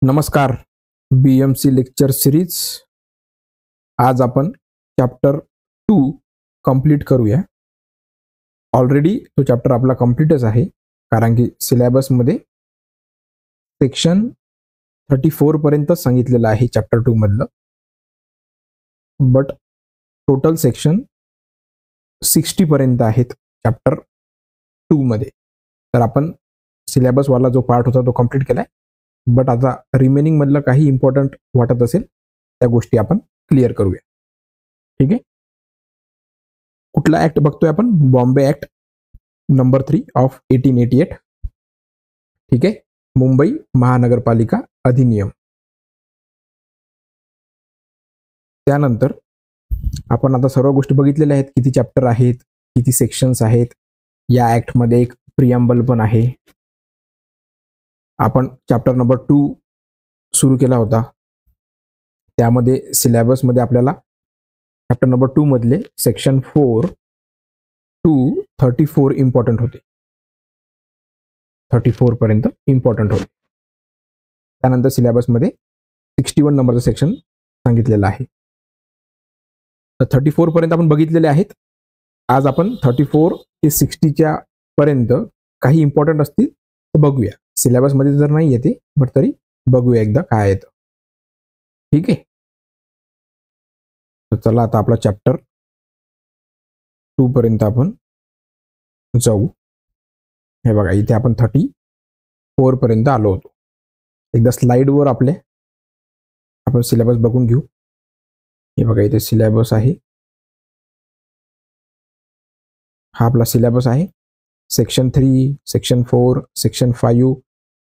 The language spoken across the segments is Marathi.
नमस्कार. BMC lecture series. आज आपण चॅप्टर 2 कंप्लीट करूया. ऑलरेडी तो चॅप्टर आपला कंप्लीटच आहे, कारण की सिलेबसमध्ये सेक्शन 34 पर्यंत सांगितलेलं आहे चॅप्टर 2 मधलं. बट टोटल सेक्शन 60 पर्यंत आहेत चॅप्टर 2 मध्ये. तर आपण सिलेबसवाला जो पार्ट होता तो कंप्लीट केलाय. बट आता रिमेनिंग मधलं काही इम्पॉर्टंट वाटत असेल त्या गोष्टी आपण क्लिअर करूया. ठीक आहे. कुठला ऍक्ट बघतोय आपण? Bombay act number 3 of 1888. ठीक आहे. मुंबई महानगरपालिका अधिनियम. त्यानंतर आपण आता सर्व गोष्टी बघितलेल्या आहेत. किती चॅप्टर आहेत, किती सेक्शन्स आहेत. या ऍक्ट मध्ये एक प्रिअम्बल पण आहे. आपण चॅप्टर नंबर 2 सुरू केला होता. त्यामध्ये सिलेबसमध्ये आपल्याला चॅप्टर नंबर 2 मधले सेक्शन 4 टू 34 इम्पॉर्टंट होते. 34 पर्यंत इम्पॉर्टंट होते. त्यानंतर सिलेबसमध्ये 61 नंबरचं सेक्शन सांगितलेलं आहे. तर 34 पर्यंत आपण बघितलेले आहेत. आज आपण 34 ते 60च्या पर्यंत काही इम्पॉर्टंट असतील तर बघूया. सिलेबसमध्ये जर नाही येते बट तरी बघूया एकदा काय येतं. ठीक आहे. तर चला आता आपला चॅप्टर 2 पर्यंत आपण जाऊ. हे बघा, इथे आपण 34 पर्यंत आलो होतो. एकदा स्लाइडवर आपण सिलेबस बघून घेऊ. हे बघा, इथे सिलेबस आहे. हा आपला सिलेबस आहे. सेक्शन 3, सेक्शन 4, सेक्शन 5,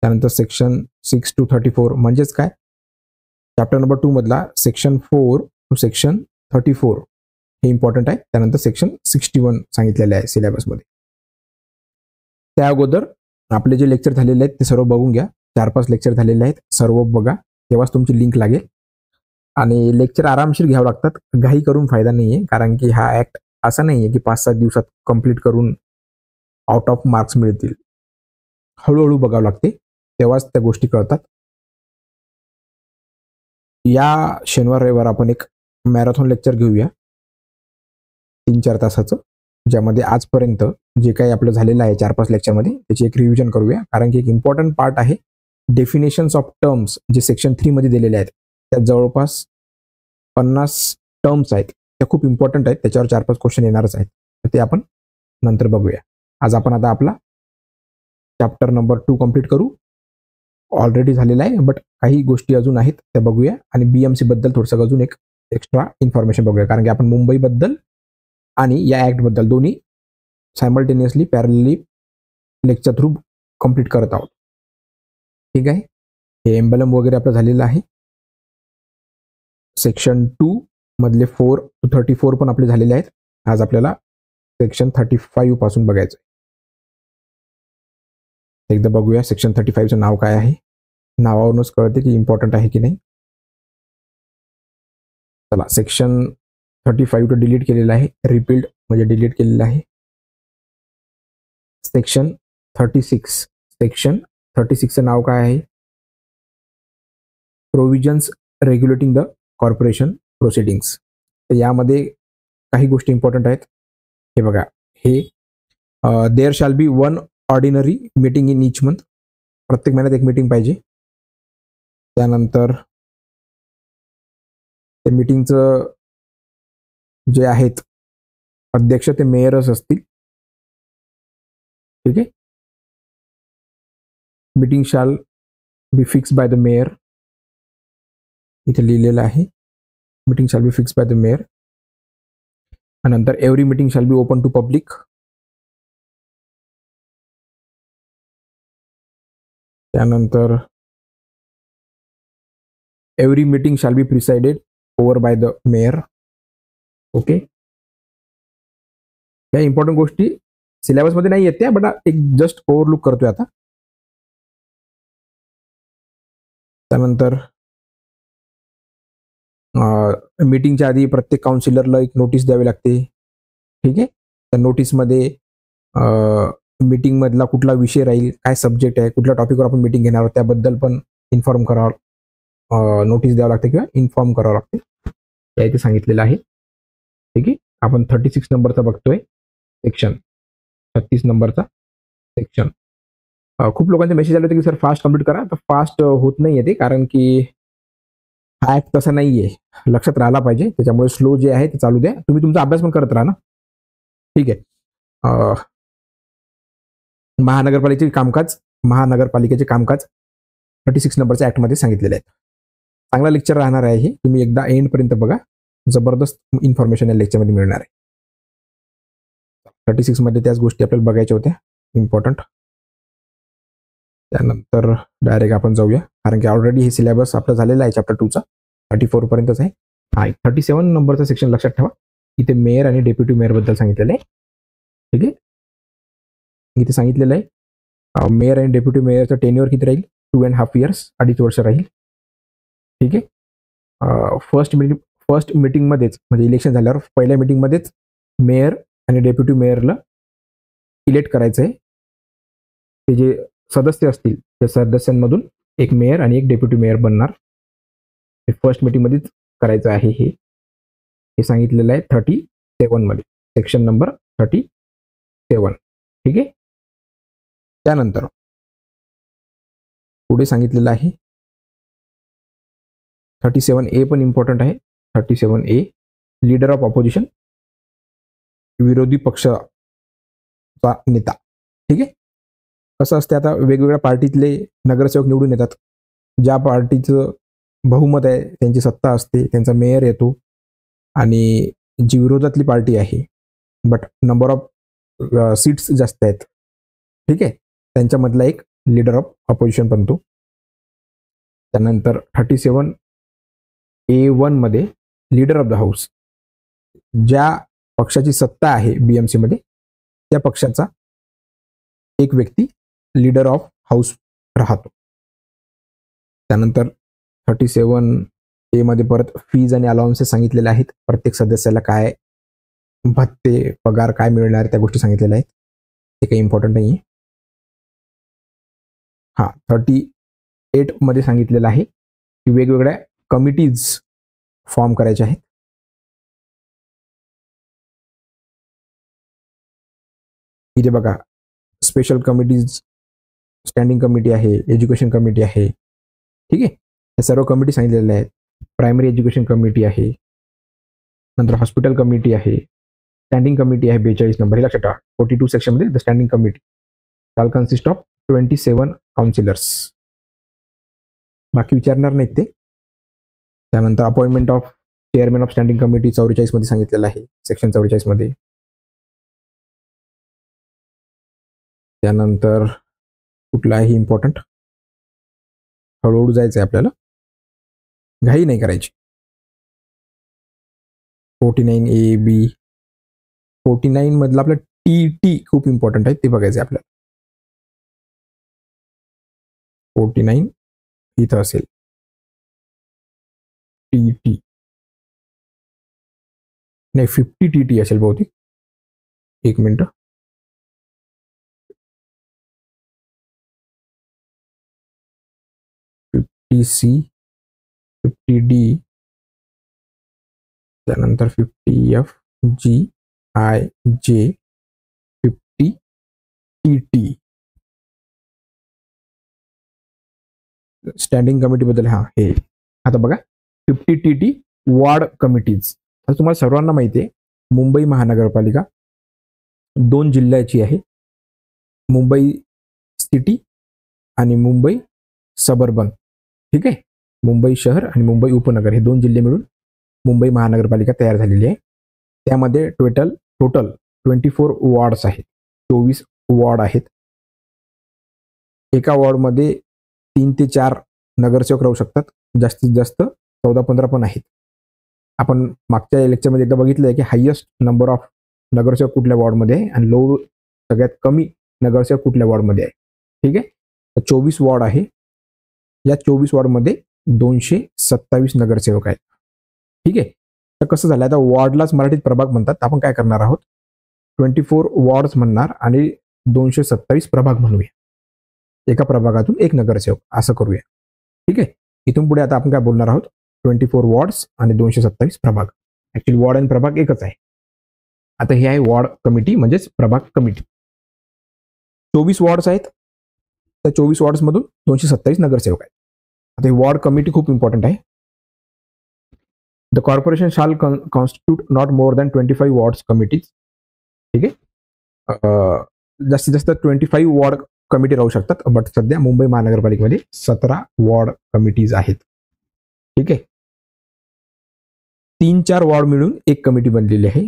त्यानंतर सेक्शन 6 टू 34. म्हणजेच काय, चॅप्टर नंबर 2 मधला सेक्शन 4 टू सेक्शन 34 हे इम्पॉर्टंट आहे. त्यानंतर सेक्शन 61 सांगितलेले आहे सिलेबसमध्ये. त्या अगोदर आपले जे लेक्चर झालेले आहेत ते सर्व बघून घ्या. 4-5 लेक्चर झालेले आहेत, सर्व बघा, तेव्हाच तुमची लिंक लागेल. आणि लेक्चर आरामशीर घ्यावं लागतात, घाई करून फायदा नाही आहे. कारण की हा ऍक्ट असा नाही आहे की 5-7 दिवसात कंप्लीट करून आउट ऑफ मार्क्स मिळतील. हळूहळू बघावं लागते, तेव्हाच त्या गोष्टी कळतात. या शनिवार रविवार आपण एक मॅरेथॉन लेक्चर घेऊया 3-4 तासाचं, ज्यामध्ये आजपर्यंत जे काही आपलं झालेलं आहे 4-5 लेक्चरमध्ये त्याची एक रिव्हिजन करूया. कारण की एक इम्पॉर्टंट पार्ट आहे डेफिनेशन्स ऑफ टर्म्स, जे सेक्शन 3 मध्ये दिलेले आहेत. त्यात जवळपास 50 टर्म्स आहेत. त्या खूप इम्पॉर्टंट आहेत. त्याच्यावर 4-5 क्वेश्चन येणारच आहेत. तर ते आपण नंतर बघूया. आज आपण आता आपला चॅप्टर नंबर 2 कंप्लीट करू. ऑलरेडी झालेला आहे, बट काही गोष्टी अजून आहेत त्या बघूया. आणि BMC बद्दल थोडंसं अजून एक एक्स्ट्रा इन्फॉर्मेशन बघूया. कारण की आपण मुंबई बद्दल आणि या ऍक्ट बद्दल दोन्ही simultaneously parallelly lecture through complete करत आहोत. ठीक आहे. हे एम्बलम वगैरे आपलं झालेलं आहे. सेक्शन 2 मधले 4 टू 34 पण आपले झालेले आहेत. आज आपल्याला सेक्शन 35 पासून बघायचं. एकदा बघूया सेक्शन 35चं नाव काय आहे. नावावरूनच कळते की इम्पॉर्टंट आहे की नाही. चला, सेक्शन 35 तो डिलीट केलेला आहे. रिपील्ड म्हणजे डिलीट केलेलं आहे. सेक्शन 36चं नाव काय आहे? Provisions regulating the corporation proceedings. तर यामध्ये काही गोष्टी इम्पॉर्टंट आहेत. हे बघा, हे there shall be 1 ordinary meeting in each month. प्रत्येक महिन्यात एक मीटिंग पाहिजे. त्यानंतर ते मीटिंगचं जे आहेत अध्यक्ष ते मेयरच असतील. ठीक आहे. Meeting shall be fix by the mayor. इथे लिहिलेलं आहे meeting shall be fix by the mayor. नंतर every meeting shall be open to public. त्यानंतर every meeting shall be presided over by the mayor. Okay. या इम्पॉर्टंट गोष्टी सिलेबसमध्ये नाही येत त्या, बट एक जस्ट ओव्हरलुक करतोय आता. त्यानंतर मीटिंगच्या आधी प्रत्येक काउन्सिलरला एक नोटीस द्यावी लागते. ठीक आहे. त्या नोटीसमध्ये मीटिंग मधला कुठला विषय राहील, काय सब्जेक्ट आहे, कुठल्या टॉपिकवर आपण मीटिंग घेणार आहोत त्याबद्दल पण इन्फॉर्म करावं, नोटीस द्यावं लागते किंवा इन्फॉर्म करावं लागते, या इथे सांगितलेलं आहे. ठीक आहे. आपण 36 नंबरचा बघतोय सेक्शन, 36 नंबरचा सेक्शन. खूप लोकांचे मेसेज आले होते की सर फास्ट कंप्लीट करा, तर फास्ट होत नाही आहे ते, कारण की हा ॲक्ट तसा नाही आहे, लक्षात राहिला पाहिजे. त्याच्यामुळे स्लो जे आहे ते चालू द्या. तुम्ही तुमचा अभ्यास पण करत राहा ना. ठीक आहे. महानगरपालिकेचे कामकाज 36 नंबरच्या ॲक्टमध्ये सांगितलेले आहेत. चांगला लेक्चर राहणार आहे हे, तुम्ही एकदा एंडपर्यंत बघा, जबरदस्त इन्फॉर्मेशन या लेक्चरमध्ये मिळणार आहे. 36 मध्ये त्याच गोष्टी आपल्याला बघायच्या होत्या इम्पॉर्टंट. त्यानंतर डायरेक्ट आपण जाऊया, कारण की ऑलरेडी हे सिलेबस आपला झालेला आहे चॅप्टर 2चा, 34 पर्यंतच आहे. हा 37 नंबरचा सेक्शन लक्षात ठेवा. इथे मेयर आणि डेप्युटी मेयर बद्दल सांगितलेलं आहे. ठीक आहे. इथे सांगितलेलं आहे मेयर आणि डेप्युटी मेयरचं टेन्युअर किती राहील, 2.5 years, 2.5 वर्ष राहील. ठीक आहे. फर्स्ट मीटिंगमध्येच, म्हणजे इलेक्शन झाल्यावर पहिल्या मीटिंगमध्येच मेयर आणि डेप्युटी मेयरला इलेक्ट करायचं आहे. ते जे सदस्य असतील त्या सदस्यांमधून एक मेयर आणि एक डेप्युटी मेयर बनणार. हे फर्स्ट मीटिंगमध्येच करायचं आहे. हे सांगितलेलं आहे 37 मध्ये, सेक्शन नंबर 37. ठीक आहे. त्यानंतर पुढे सांगितलेलं आहे 37A पण इम्पॉर्टंट आहे. 37A लीडर ऑफ ऑपोजिशन, विरोधी पक्षाचा नेता. ठीक आहे. कसं असते, आता वेगवेगळ्या पार्टीतले नगरसेवक निवडून येतात. ज्या पार्टीचं बहुमत आहे त्यांची सत्ता असते, त्यांचा मेयर येतो, आणि जी विरोधातली पार्टी आहे बट नंबर ऑफ सीट्स जास्त आहेत, ठीक आहे, त्यांच्यामधला एक लीडर ऑफ ऑपोजिशन बनतो. त्यानंतर 37A1 मध्ये लीडर ऑफ द हाऊस, ज्या पक्षाची सत्ता आहे BMC मध्ये त्या पक्षाचा एक व्यक्ती लीडर ऑफ हाऊस राहतो. त्यानंतर 37A मध्ये परत फीज आणि अलाउन्सेस सांगितलेले आहेत. प्रत्येक सदस्याला काय भत्ते, पगार काय मिळणार त्या गोष्टी सांगितलेल्या आहेत. ते काही इम्पॉर्टंट नाही आहे. 38 मध्ये सांगितलेलं आहे की वेगवेगळ्या कमिटीज फॉर्म करायच्या आहेत. इथे बघा, स्पेशल कमिटीज, स्टँडिंग कमिटी आहे, एज्युकेशन कमिटी आहे. ठीक आहे. या सर्व कमिटी सांगितलेल्या आहेत. प्रायमरी एज्युकेशन कमिटी आहे, नंतर हॉस्पिटल कमिटी आहे, स्टँडिंग कमिटी आहे 42 नंबर. हे लक्षात ठेवा. 42 सेक्शनमध्ये the standing committee shall consist of 27 counsellors. बाकी विचारणार नाहीत ते. त्यानंतर appointment of chairman of standing committee 44 मध्ये सांगितलेलं आहे, सेक्शन 44 मध्ये. त्यानंतर कुठलाही इम्पॉर्टंट, हळूहळू जायचं आहे आपल्याला, घाई नाही करायची. 49A-B, 49 मधलं आपलं TT खूप इम्पॉर्टंट आहे, ते बघायचं आहे आपल्याला. 49 इथं असेल, TT नाही 50 TT असेल बहुतेक. एक मिनिट. C, 50D, त्यानंतर 50F, G, I, J, 50 TT. Standing committee बद्दल हे आता बघा, 50 TT वॉर्ड कमिटीज. आता तुम्हाला सर्वांना माहिती आहे मुंबई महानगरपालिका 2 जिल्ह्याची आहे, मुंबई सिटी आणि मुंबई सबर्बन. ठीक आहे. मुंबई शहर आणि मुंबई उपनगर हे 2 जिल्हे मिळून मुंबई महानगरपालिका तयार झालेली आहे. त्यामध्ये टोटल 24 वॉर्ड्स आहेत, 24 वॉर्ड आहेत. एका वॉर्डमध्ये 3 ते 4 नगरसेवक राहू शकतात, जास्तीत जास्त 14-15 पण आहेत. आपण मागच्या लेक्चरमध्ये एकदा बघितलं आहे की हायेस्ट नंबर ऑफ नगरसेवक कुठल्या वॉर्डमध्ये आहे आणि सगळ्यात कमी नगरसेवक कुठल्या वॉर्डमध्ये आहे. ठीक आहे. 24 वॉर्ड आहे. या 24 वॉर्डमध्ये 227 नगरसेवक आहेत. ठीक आहे. तर कसं झालं, आता वॉर्डलाच मराठीत प्रभाग म्हणतात. आपण काय करणार आहोत, 24 वॉर्ड्स म्हणणार आणि 227 प्रभाग म्हणूया. एका प्रभागातून एक नगरसेवक असं करूया. ठीक आहे. इथून पुढे आता आपण काय बोलणार आहोत, 24 वॉर्ड्स आणि 227 प्रभाग. ऍक्च्युली वॉर्ड आणि प्रभाग एकच आहे. आता हे आहे वॉर्ड कमिटी म्हणजेच प्रभाग कमिटी. 24 वॉर्ड्स आहेत, त्या 24 वॉर्ड्समधून 227 नगरसेवक आहेत. आता ही वॉर्ड कमिटी खूप इम्पॉर्टंट आहे. द कॉर्पोरेशन शाल constitute not more than 25 wards committees. ठीक आहे. जास्तीत जास्त 25 वॉर्ड कमिटी राहू शकतात, बट सध्या मुंबई महानगरपालिकेमध्ये 17 वॉर्ड कमिटीज आहेत. ठीक आहे. 3-4 वॉर्ड मिळून एक कमिटी बनलेली आहे.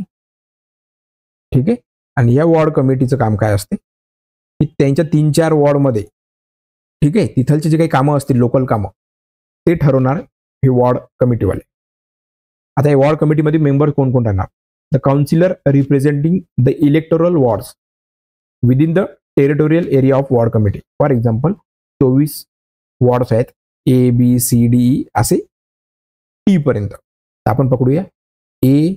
ठीक आहे. आणि या वॉर्ड कमिटीचं काम काय असते की त्यांच्या 3-4 वॉर्डमध्ये, ठीक आहे, तिथलचे जे काही कामं असतील, लोकल कामं, ते ठरवणार हे वॉर्ड कमिटीवाले. आता या वॉर्ड कमिटीमध्ये मेंबर कोण कोण राहणार? The councillor representing the electoral wards within the territorial area of ward committee. For example 24 wards आहेत, A B C D E असे टी पर्यंत. आपण पकडूया ए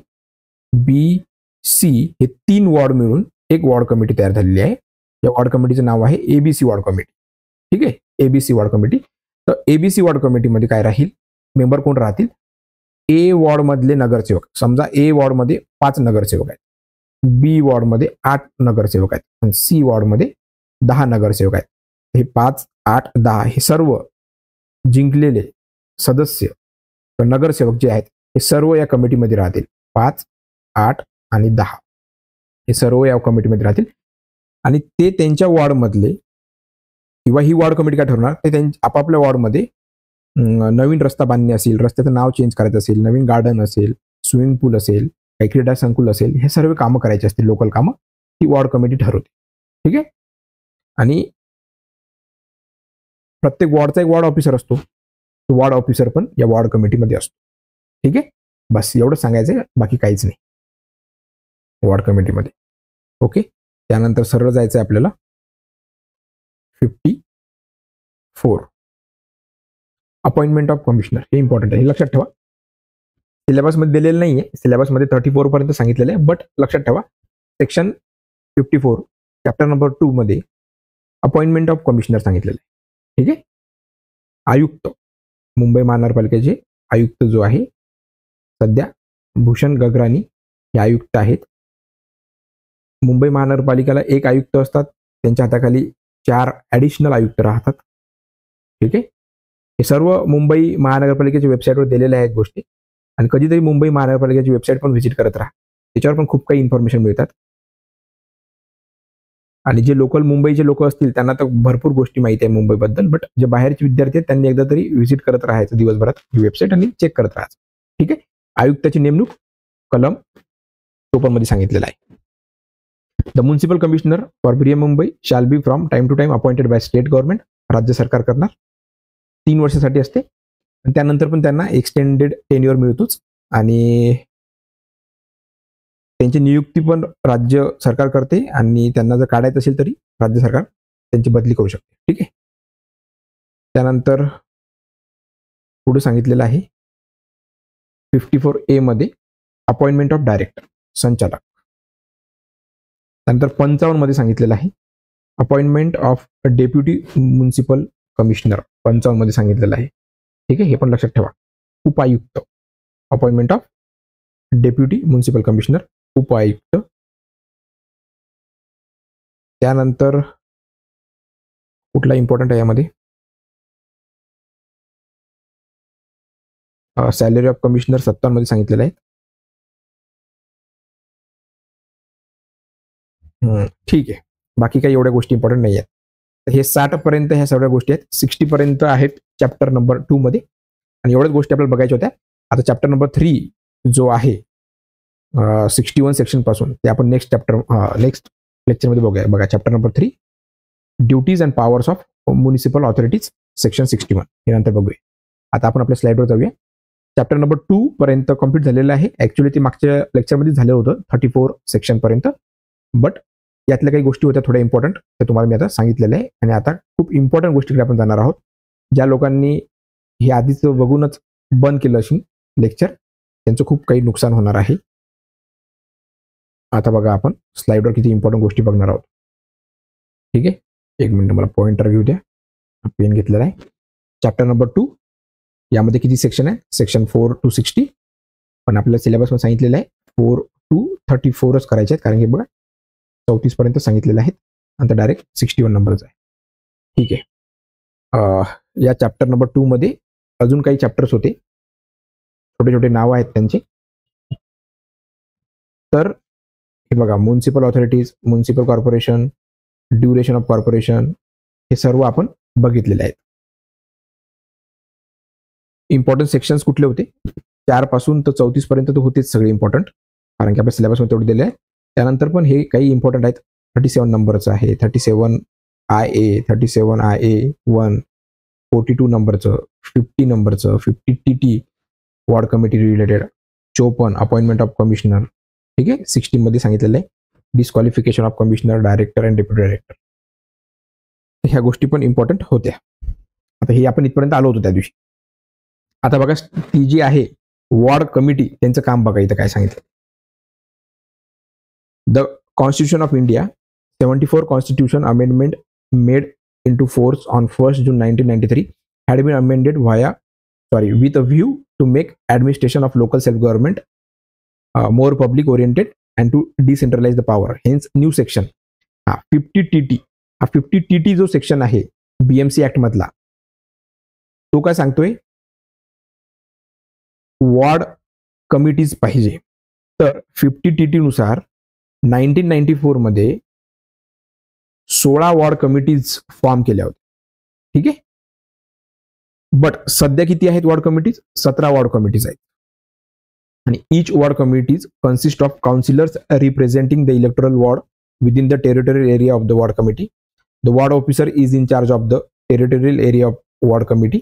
बी सी हे 3 वॉर्ड मिळून एक वॉर्ड कमिटी तयार झालेली आहे. या वॉर्ड कमिटीचं नाव आहे एबीसी वॉर्ड कमिटी. ठीक आहे, एबीसी वॉर्ड कमिटी. तर एबीसी वॉर्ड कमिटीमध्ये काय राहील, मेंबर कोण राहतील? ए वॉर्डमधले नगरसेवक, समजा ए वॉर्डमध्ये 5 नगरसेवक आहेत, बी वॉर्डमध्ये 8 नगरसेवक आहेत आणि सी वॉर्डमध्ये 10 नगरसेवक आहेत. हे 5, 8, 10 हे सर्व जिंकलेले सदस्य नगरसेवक जे आहेत हे सर्व या कमिटीमध्ये राहतील. 5, 8 आणि 10 हे सर्व या कमिटीमध्ये राहतील आणि ते त्यांच्या वॉर्डमधले, किंवा ही वॉर्ड कमिटी काय ठरवणार, ते त्यांच्या आपापल्या वॉर्डमध्ये नवीन रस्ता बांधणे असेल, रस्त्याचं नाव चेंज करायचं असेल, नवीन गार्डन असेल, स्विमिंग पूल असेल, काही क्रीडा संकुल असेल, हे सर्व कामं करायचे असतील, लोकल कामं, ही वॉर्ड कमिटी ठरवते. ठीक आहे. आणि प्रत्येक वॉर्डचा एक वॉर्ड ऑफिसर असतो, तो वॉर्ड ऑफिसर पण या वॉर्ड कमिटीमध्ये असतो. ठीक आहे. बस एवढं सांगायचं आहे, बाकी काहीच नाही वॉर्ड कमिटीमध्ये. ओके. त्यानंतर सरळ जायचं आहे आपल्याला 54 अपॉइंटमेंट ऑफ कमिशनर. हे इम्पॉर्टंट आहे, हे लक्षात ठेवा. सिलेबसमध्ये दिलेलं नाही आहे, सिलेबसमध्ये 34 पर्यंत सांगितलेलं आहे, बट लक्षात ठेवा सेक्शन 54 चॅप्टर नंबर 2 मध्ये अपॉइंटमेंट ऑफ कमिशनर सांगितलेलं आहे. ठीक आहे. आयुक्त, मुंबई महानगरपालिकेचे आयुक्त जो आहे सध्या भूषण गगराणी हे आयुक्त आहेत. मुंबई महानगरपालिकेला एक आयुक्त असतात, त्यांच्या हाताखाली 4 ॲडिशनल आयुक्त राहतात. ठीक आहे. हे सर्व मुंबई महानगरपालिकेच्या वेबसाईटवर दिलेल्या आहेत गोष्टी, आणि कधीतरी मुंबई महानगरपालिकेची वेबसाईट पण व्हिजिट करत राहा, त्याच्यावर पण खूप काही इन्फॉर्मेशन मिळतात. आणि जे लोकल मुंबईचे लोक असतील त्यांना तर भरपूर गोष्टी माहिती आहे मुंबईबद्दल, बट जे बाहेरचे विद्यार्थी आहेत त्यांनी एकदा तरी व्हिजिट करत राहायचं दिवसभरात ही वेबसाईट आणि चेक करत राहायचं. ठीक आहे. आयुक्ताची नेमणूक कलम 54 मध्ये सांगितलेलं आहे. The municipal commissioner for Brihan Mumbai shall be from time to time appointed by state government. राज्य सरकार करणार, 3 वर्षासाठी असते आणि त्यानंतर पण त्यांना एक्सटेंडेड टेन्युअर मिळतोच, आणि त्यांची नियुक्ती पण राज्य सरकार करते, आणि त्यांना जर काढायचं असेल तरी राज्य सरकार त्यांची बदली करू शकते. ठीक आहे. त्यानंतर पुढे सांगितलेलं आहे 54A मध्ये अपॉइंटमेंट ऑफ डायरेक्टर, संचालक. त्यानंतर 55 मध्ये सांगितलेलं आहे appointment of deputy municipal commissioner, 55 मध्ये सांगितलेलं आहे. ठीक आहे. हे पण लक्षात ठेवा. उपायुक्त, appointment of deputy municipal commissioner, उपायुक्त. त्यानंतर कुठला इम्पॉर्टंट आहे यामध्ये, सॅलरी ऑफ कमिशनर 57 मध्ये सांगितलेलं आहे. ठीक आहे. बाकी काही एवढ्या गोष्टी इम्पॉर्टंट नाही आहेत. हे 60 पर्यंत ह्या सगळ्या गोष्टी आहेत, 60 पर्यंत आहेत चॅप्टर नंबर 2 मध्ये, आणि एवढ्याच गोष्टी आपल्याला बघायच्या होत्या. आता चॅप्टर नंबर 3 जो आहे 61 सेक्शन पासून, ते आपण नेक्स्ट लेक्चरमध्ये बघूया. बघा chapter number 3 duties and powers of municipal authorities, section 61 हे नंतर बघूया. आता आपण आपल्या स्लाइडवर जाऊया. चॅप्टर नंबर 2 पर्यंत कम्प्लीट झालेलं आहे. ऍक्च्युली ते मागच्या लेक्चरमध्ये झालं होतं 34 सेक्शन पर्यंत, बट यातल्या काही गोष्टी होत्या थोड्या इम्पॉर्टंट, ते तुम्हाला मी आता सांगितलेलं आहे. आणि आता खूप इम्पॉर्टंट गोष्टीकडे आपण जाणार आहोत. ज्या लोकांनी हे आधीच बघूनच बंद केलं असेल लेक्चर, त्यांचं खूप काही नुकसान होणार आहे. आता बघा आपण स्लाइडवर किती इम्पॉर्टंट गोष्टी बघणार आहोत. ठीक आहे. एक मिनिट, मला पॉइंटर घेऊ द्या, पेन घेतलेला आहे. चॅप्टर नंबर 2 यामध्ये किती सेक्शन आहे? सेक्शन 4 to 60, पण आपल्याला सिलेबसमध्ये सांगितलेलं आहे 4 to 34च करायचे आहेत, कारण की बघा 34 पर्यंत सांगितलेलं आहे, नंतर डायरेक्ट 61 नंबरच आहे. ठीक आहे. या चॅप्टर नंबर 2 मध्ये अजून काही चॅप्टर्स होते, छोटे छोटे नाव आहेत त्यांचे. तर हे बघा, municipal authorities, municipal corporation, duration of corporation, हे सर्व आपण बघितलेले आहेत. इम्पॉर्टंट सेक्शन्स कुठले होते? 4 पासून तर 34 पर्यंत तर होतेच सगळे इम्पॉर्टंट, कारण की आपल्या सिलेबसमध्ये तेवढे दिले आहे. त्यानंतर पण हे काही इम्पॉर्टंट आहेत. 37 नंबरचं आहे, 37 IA, 37 IA1, 42 नंबरचं, 50 नंबरचं, 50 TT ward committee related, 54 appointment of commissioner. ठीक आहे. 60 मध्ये सांगितलेलं आहे disqualification of commissioner, director and deputy director. ह्या गोष्टी पण इम्पॉर्टंट होत्या. आता हे आपण इथपर्यंत आलो होतो त्या दिवशी. आता बघा, ती जी आहे वॉर्ड कमिटी, त्यांचं काम बघा इथं काय सांगितलं. The constitution of India 74 constitution amendment made into force on 1st June 1993 had been amended with a view to make administration of local self-government more public oriented and to decentralize the power. Hence new section 50 TT. हा 50 TT जो सेक्शन आहे BMC ऍक्ट मधला, तो काय सांगतोय? वॉर्ड कमिटीज पाहिजे. तर 50 TT नुसार 1994 मध्ये 16 वॉर्ड कमिटीज फॉर्म केल्या होत्या. ठीक आहे. बट सध्या किती आहेत वॉर्ड कमिटीज? 17 वॉर्ड कमिटीज आहेत. आणि each ward committees consist of councillors representing the electoral ward within the territorial area of the ward committee. The ward officer is in charge of the territorial area of ward committee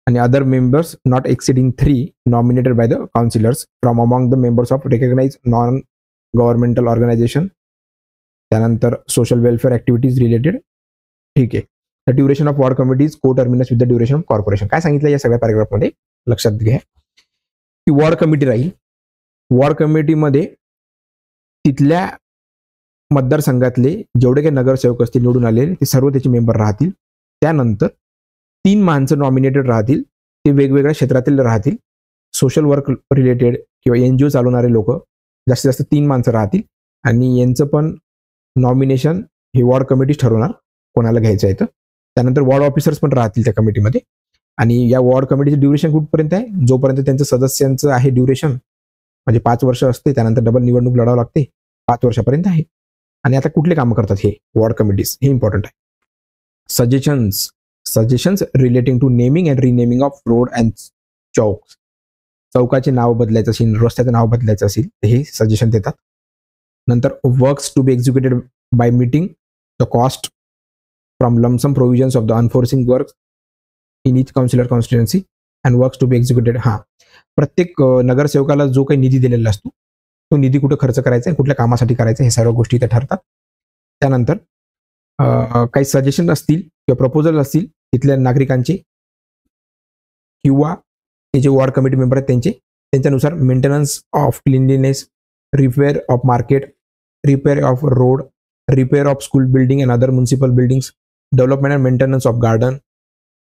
आणि other members not exceeding 3 nominated by the councillors from among the members of recognise non governmental organisation. त्यानंतर सोशल वेलफेअर ऍक्टिव्हिटीज रिलेटेड. ठीक आहे. The duration of ward committees coterminous with the duration of corporation. काय सांगितलं या सगळ्या पॅराग्राफमध्ये? लक्षात घ्या की वॉर्ड कमिटी राहील. वॉर्ड कमिटीमध्ये तिथल्या मतदारसंघातले जेवढे काही नगरसेवक असतील निवडून आलेले, ते सर्व त्याचे मेंबर राहतील. त्यानंतर 3 माणसं नॉमिनेटेड राहतील, ते वेगवेगळ्या क्षेत्रातील राहतील. सोशल वर्क रिलेटेड किंवा NGO चालवणारे लोक जास्तीत जास्त 3 माणसं राहतील. आणि यांचं पण नॉमिनेशन हे वॉर्ड कमिटी ठरवणार कोणाला घ्यायचं आहे. तर त्यानंतर वॉर्ड ऑफिसर्स पण राहतील त्या कमिटीमध्ये. आणि या वॉर्ड कमिटीचं ड्युरेशन कुठपर्यंत आहे? जोपर्यंत त्यांचं सदस्यांचं आहे ड्युरेशन, म्हणजे 5 वर्ष असते, त्यानंतर डबल निवडणूक लढावं लागते, 5 वर्षापर्यंत आहे. आणि आता कुठले कामं करतात हे वॉर्ड कमिटीज? हे इम्पॉर्टंट आहे. Suggestions relating to naming and renaming of road and chowks. चौकाचे नाव बदलायचं असेल, रस्त्याचं नाव बदलायचं असेल, तर हे सजेशन देतात. नंतर works to be executed by meeting the cost from lumpsum provisions of the enforcing work in each councillor constituency and works to be executed. प्रत्येक नगरसेवकाला जो काही निधी दिलेला असतो, तो निधी कुठे खर्च करायचा आहे, कुठल्या कामासाठी करायचं, हे सर्व गोष्टी इथे ठरतात. त्यानंतर काही सजेशन असतील किंवा प्रपोजल असतील तिथल्या नागरिकांचे किंवा ते जे वॉर्ड कमिटी मेंबर आहेत त्यांच्यानुसार maintenance of cleanliness, repair of market, repair of road, repair of school building and other municipal buildings, development and maintenance of garden,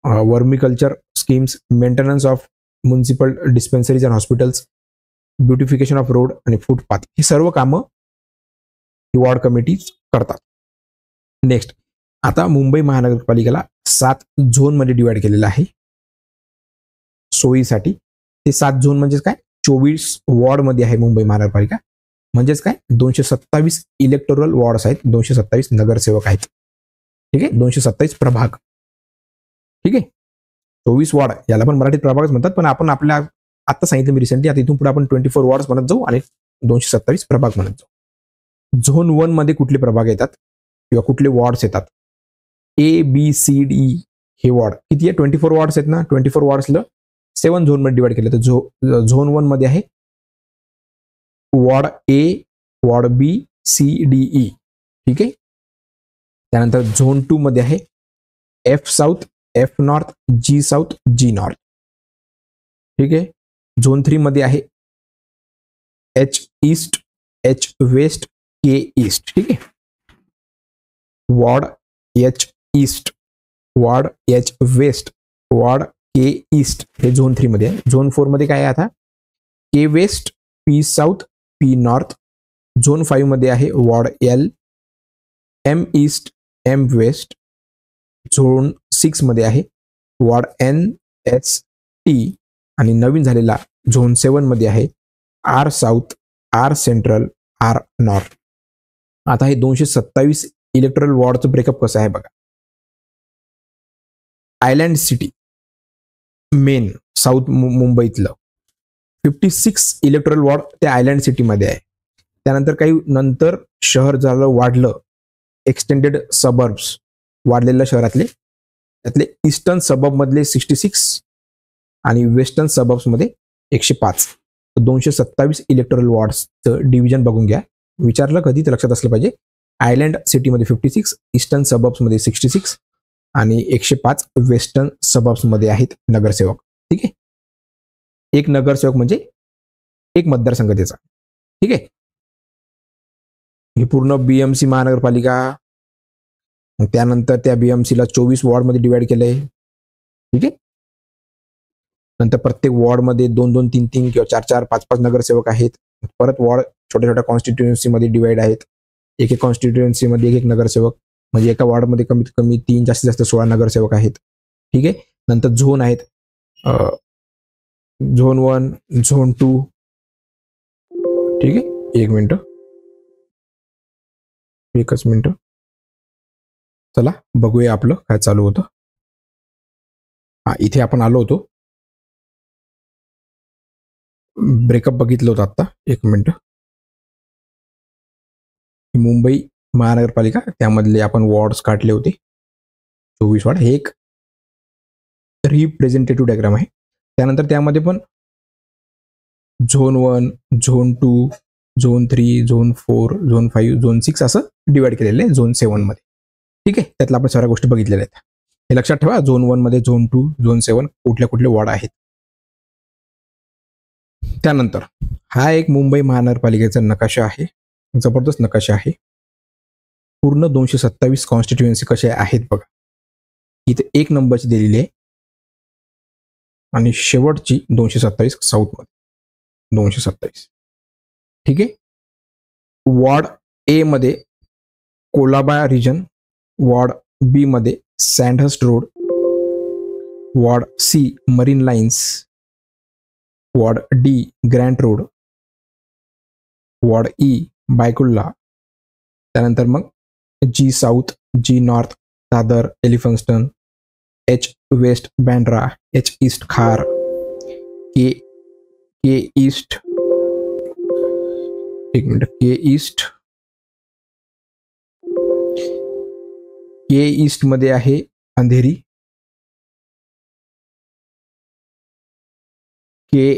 vermiculture schemes, maintenance of municipal dispensaries and hospitals, beautification of road आणि फुटपाथ, ही सर्व कामं ही वॉर्ड कमिटीज करतात. नेक्स्ट, आता मुंबई महानगरपालिकेला 7 झोनमध्ये डिवाइड केलेलं आहे सोयीसाठी. ते 7 झोन म्हणजेच काय? 24 वॉर्डमध्ये आहे मुंबई महानगरपालिका. म्हणजेच काय? 227 इलेक्टोरल वॉर्ड्स आहेत, 227 नगरसेवक आहेत. ठीक आहे. 227 प्रभाग. ठीक आहे. 24 वॉर्ड, याला पण मराठीत प्रभागच म्हणतात, पण आपण आपल्या आता सांगितलं मी रिसेंटली, आता इथून पुढे आपण 24 वॉर्ड्स म्हणत जाऊ आणि 227 प्रभाग म्हणत जाऊ. झोन 1 मध्ये कुठले प्रभाग येतात किंवा कुठले वॉर्ड्स येतात? ABCD हे वॉर्ड किती आहे? 24 वॉर्ड्स आहेत ना. 24 वॉर्ड्सला 7 झोन मध्ये डिवाइड केलं. तर झोन 1 मध्ये आहे ward A, ward B, C, D, E. ठीक आहे. त्यानंतर झोन 2 मध्ये आहे F south, F north, G south, G north. ठीक आहे. झोन 3 मध्ये आहे H east, H west, K east. ठीक आहे. Ward H east, ward H west, ward K east हे झोन 3 मध्ये आहे. झोन 4 मध्ये काय आहे आता, K west, P south, P north. Zone 5 मध्ये आहे ward L, M east, M west. Zone 6 मध्ये आहे वॉर्ड एन, एस, टी. आणि नवीन झालेला झोन 7 मध्ये आहे R south, R central, R north. आता हे 227 इलेक्टोरल वॉर्डचं ब्रेकअप कसं आहे बघा. आयलँड सिटी मेन साऊथ मुंबईतलं 56 इलेक्टोरल वॉर्ड त्या आयलँड सिटीमध्ये आहे. त्यानंतर काही नंतर शहर झालं वाढलं, एक्सटेंडेड सबर्ब्स वाढलेल्या शहरातले, त्यातले ईस्टर्न सबर्बमधले 66 आणि वेस्टर्न सबर्ब्समध्ये 105. 227 इलेक्टोरल वॉर्ड्सचं डिव्हिजन बघून घ्या. विचारलं कधी तर लक्षात असलं पाहिजे. आयलँड सिटीमध्ये 56, ईस्टर्न सबर्ब्समध्ये 66 आणि 105 वेस्टर्न सबर्ब्समध्ये आहेत नगरसेवक. ठीक आहे, एक नगरसेवक म्हणजे एक मतदारसंघ त्याचा. ठीक आहे, ही पूर्ण बीएमसी महानगरपालिका. त्यानंतर त्या बीएमसीला 24 वॉर्डमध्ये डिवाइड केलंय. ठीक आहे, नंतर प्रत्येक वॉर्डमध्ये 2-2, 3-3 किंवा 4-4, 5-5 नगरसेवक आहेत. परत वॉर्ड छोट्या छोट्या कॉन्स्टिट्युएन्सीमध्ये डिवाइड आहेत. एक एक कॉन्स्टिट्युएन्सीमध्ये एक नगरसेवक, म्हणजे एका वॉर्डमध्ये कमीत कमी 3, जास्तीत जास्त 16 नगरसेवक आहेत. ठीक आहे, नंतर झोन आहेत, झोन 1, झोन 2. ठीक आहे, एकच मिनिट. चला बघूया आपलं काय चालू होतं. इथे आपण आलो होतो, ब्रेकअप बघितलं होतं आता. एक मिनिट. मुंबई महानगरपालिका, त्यामधले आपण वॉर्ड्स काढले होते 24 वॉर्ड. हे एक रिप्रेझेंटेटिव्ह डायग्राम आहे. त्यानंतर त्यामध्ये पण zone 1, zone 2, zone 3, zone 4, zone 5, zone 6 असं डिवाइड केलेलं आहे झोन 7 मध्ये. ठीक आहे, त्यातल्या आपण सगळ्या गोष्टी बघितलेल्या आहेत. हे लक्षात ठेवा, झोन 1 मध्ये, झोन 2, झोन 7 कुठले वॉर्ड आहेत. त्यानंतर हा एक मुंबई महानगरपालिकेचा नकाशा आहे, जबरदस्त नकाशा आहे. पूर्ण 227 कॉन्स्टिट्युएन्सी कसे आहेत बघा. इथे 1 नंबरची दिलेली आहे आणि शेवटची 227 साऊथ मध्ये 227. ठीक आहे, वॉर्ड ए मध्ये कोलाबा रिजन, वॉर्ड बी मध्ये Sandhurst Road, ward C Marine Lines, ward D Grant Road, ward E Byculla. त्यानंतर मग G south, G north Dadar Elphinstone, H west Bandra, H east Khar, K east, एक मिनिट, के ईस्ट मध्ये आहे अंधेरी, के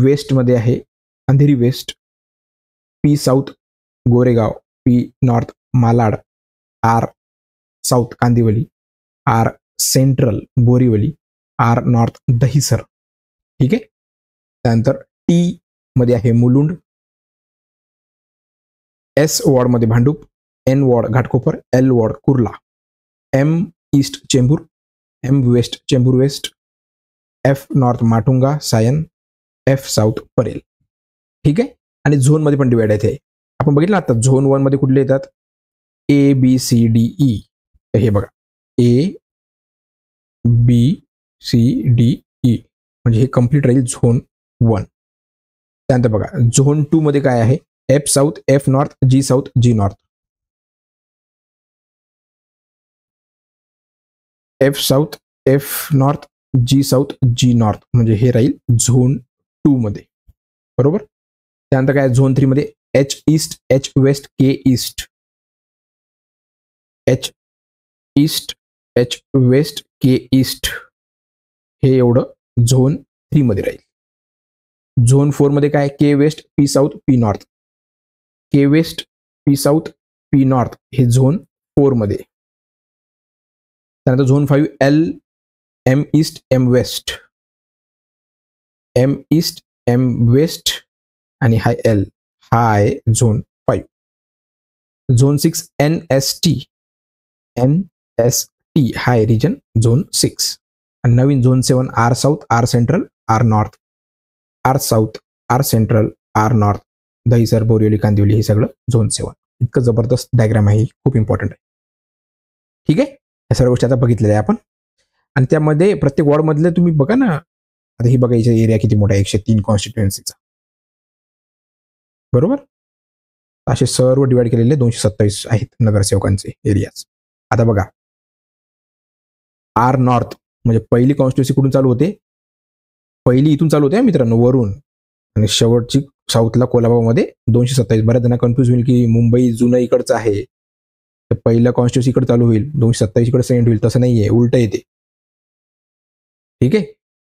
वेस्ट मध्ये आहे Andheri west, P south Goregaon, P north Malad, R south Kandivali, R central Borivali, R north Dahisar. ठीक आहे, त्यानंतर टी मध्ये आहे मुलुंड, एस वॉर्ड मध्ये Bhandup, N ward Ghatkopar, L ward Kurla, M east Chembur, M west Chembur west, F north Matunga Sion, F south Parel. ठीक आहे, आणि झोन मध्ये पण डिवाइड आहे. आपण बघितलं आता झोन 1 मध्ये कुठले येतात, A B C D E. तर हे बघा, A B C D E म्हणजे हे कम्प्लीट राहील झोन 1. त्यानंतर बघा झोन 2 मध्ये काय आहे, F south, F north, G south, G north, F south, F north, G south, G north म्हणजे हे राहील झोन 2 मध्ये. बरोबर. त्यानंतर काय झोन 3 मध्ये H east, H west, K east, H east, H west, K east हे एवढं झोन 3 मध्ये राहील. झोन 4 मध्ये काय, K west, P south, P north, K west, P south, P north हे झोन 4 मध्ये. त्यानंतर zone 5 L, M east, M west, M east, M west आणि हा एल, हा आहे zone 5. Zone 6 N S T, N S T हा आहे रिजन झोन 6. आणि नवीन zone 7 R south, R central, R north, R south, R central, R north, Dahisar, Borivali, Kandivali, हे सगळं झोन 7. इतकं जबरदस्त डायग्राम आहे, खूप इम्पॉर्टंट आहे. ठीक आहे, या सर्व गोष्टी आता बघितलेल्या आहे आपण. आणि त्यामध्ये प्रत्येक वॉर्डमधले तुम्ही बघा ना, आता ही बघा याचा एरिया किती मोठा आहे, 103 कॉन्स्टिट्युएन्सीचा, बरोबर. असे सर्व डिवाइड केलेले 227 आहेत नगरसेवकांचे एरियाज. आता बघा, आर नॉर्थ म्हणजे पहिली कॉन्स्टिट्युएन्सी कुठून चालू होते, पहिली इथून चालू होते मित्रांनो, वरून, आणि शेवटची साऊथला कोल्हापूरमध्ये 227. बऱ्याच जण कन्फ्युज होईल की मुंबई जुनं इकडचं आहे, तर पहिलं कॉन्स्टिट्युएन्सी इकडे चालू होईल, 227 इकडे सेंड होईल. तसं नाही आहे, उलट येते. ठीक आहे,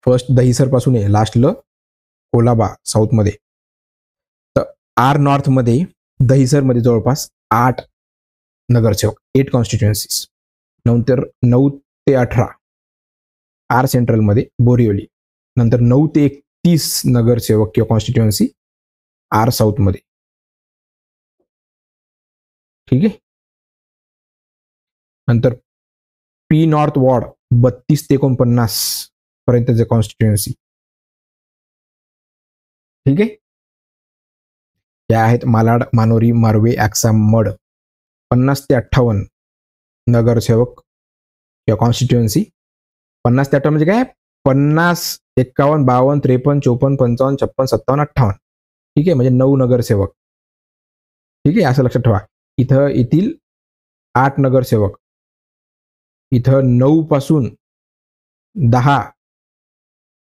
फर्स्ट दहिसर पासून आहे, लास्टला कोल्हाबा साऊथमध्ये. तर आर नॉर्थमध्ये दहिसरमध्ये जवळपास 8 नगरसेवक, 8 कॉन्स्टिट्युएन्सीज. नंतर 9 ते 18 आर सेंट्रलमध्ये बोरिवली. नंतर 9 ते 31 नगरसेवक किंवा कॉन्स्टिट्युएन्सी आर साऊथमध्ये. ठीक आहे, नंतर पी नॉर्थ वॉर्ड 32 ते 49 पर्यंतचे कॉन्स्टिट्युएन्सी. ठीक आहे, या आहेत मालाड, मानोरी, मारवे, ॲक्सा, मड, 50 ते 58 नगरसेवक किंवा कॉन्स्टिट्युएन्सी. 50 ते 58 म्हणजे काय, 50, 51, 52, 53, 54, 55, 56, 57, 58. ठीक आहे, म्हणजे 9 नगरसेवक. ठीक आहे, असं लक्षात ठेवा. इथं येथील 8 नगरसेवक, इथं 9 पासून 10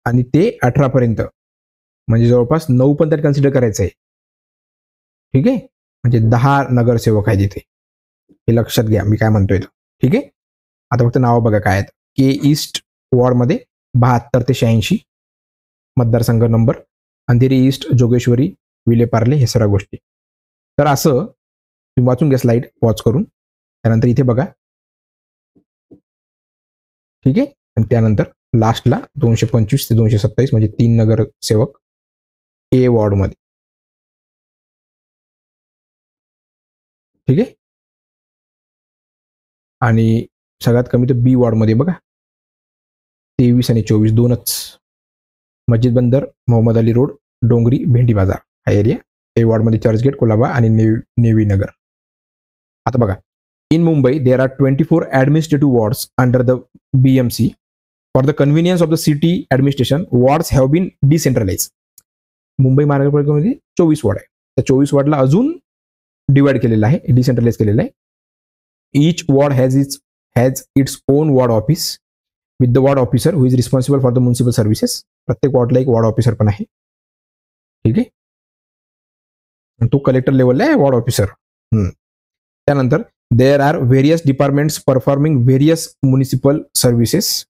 आणि ते 18 पर्यंत, म्हणजे जवळपास 9 पण त्यात कन्सिडर करायचं आहे. ठीक आहे, म्हणजे 10 नगरसेवक आहेत इथे, हे लक्षात घ्या मी काय म्हणतोय. ठीक आहे, आता फक्त नावं बघा काय आहेत. के ईस्ट वॉर्डमध्ये 72 ते 86 मतदारसंघ नंबर, अंधेरी ईस्ट, जोगेश्वरी, विलेपार्ले, हे सर्व गोष्टी. तर असं तुम्ही वाचून घ्या स्लाइड वॉच करून. त्यानंतर इथे बघा. ठीक आहे, आणि त्यानंतर लास्टला 225 ते 227 म्हणजे 3 नगरसेवक ए वॉर्डमध्ये. ठीक आहे, आणि सगळ्यात कमी तर बी वॉर्डमध्ये बघा 23 आणि 24 दोनच. मस्जिद बंदर, मोहम्मद अली रोड, डोंगरी, भेंडी बाजार हा एरिया. ए वॉर्डमध्ये चर्चगेट, कोलाबा आणि नेवी नगर. आता बघा, in Mumbai there are 24 administrative wards under the BMC. For the convenience of the city administration wards have been decentralise. Mumbai महानगरपालिकेमध्ये 24 वॉर्ड आहे, त्या 24 वॉर्डला अजून डिवाइड केलेलं आहे, डिसेंट्रलाइज केलेलं आहे. Each ward has its own ward office with the ward officer who is responsible for the municipal services. प्रत्येक वॉर्डला एक वॉर्ड ऑफिसर पण आहे. ठीक आहे, तो कलेक्टर लेवलला आहे वॉर्ड ऑफिसर. त्यानंतर there are various departments performing various municipal services.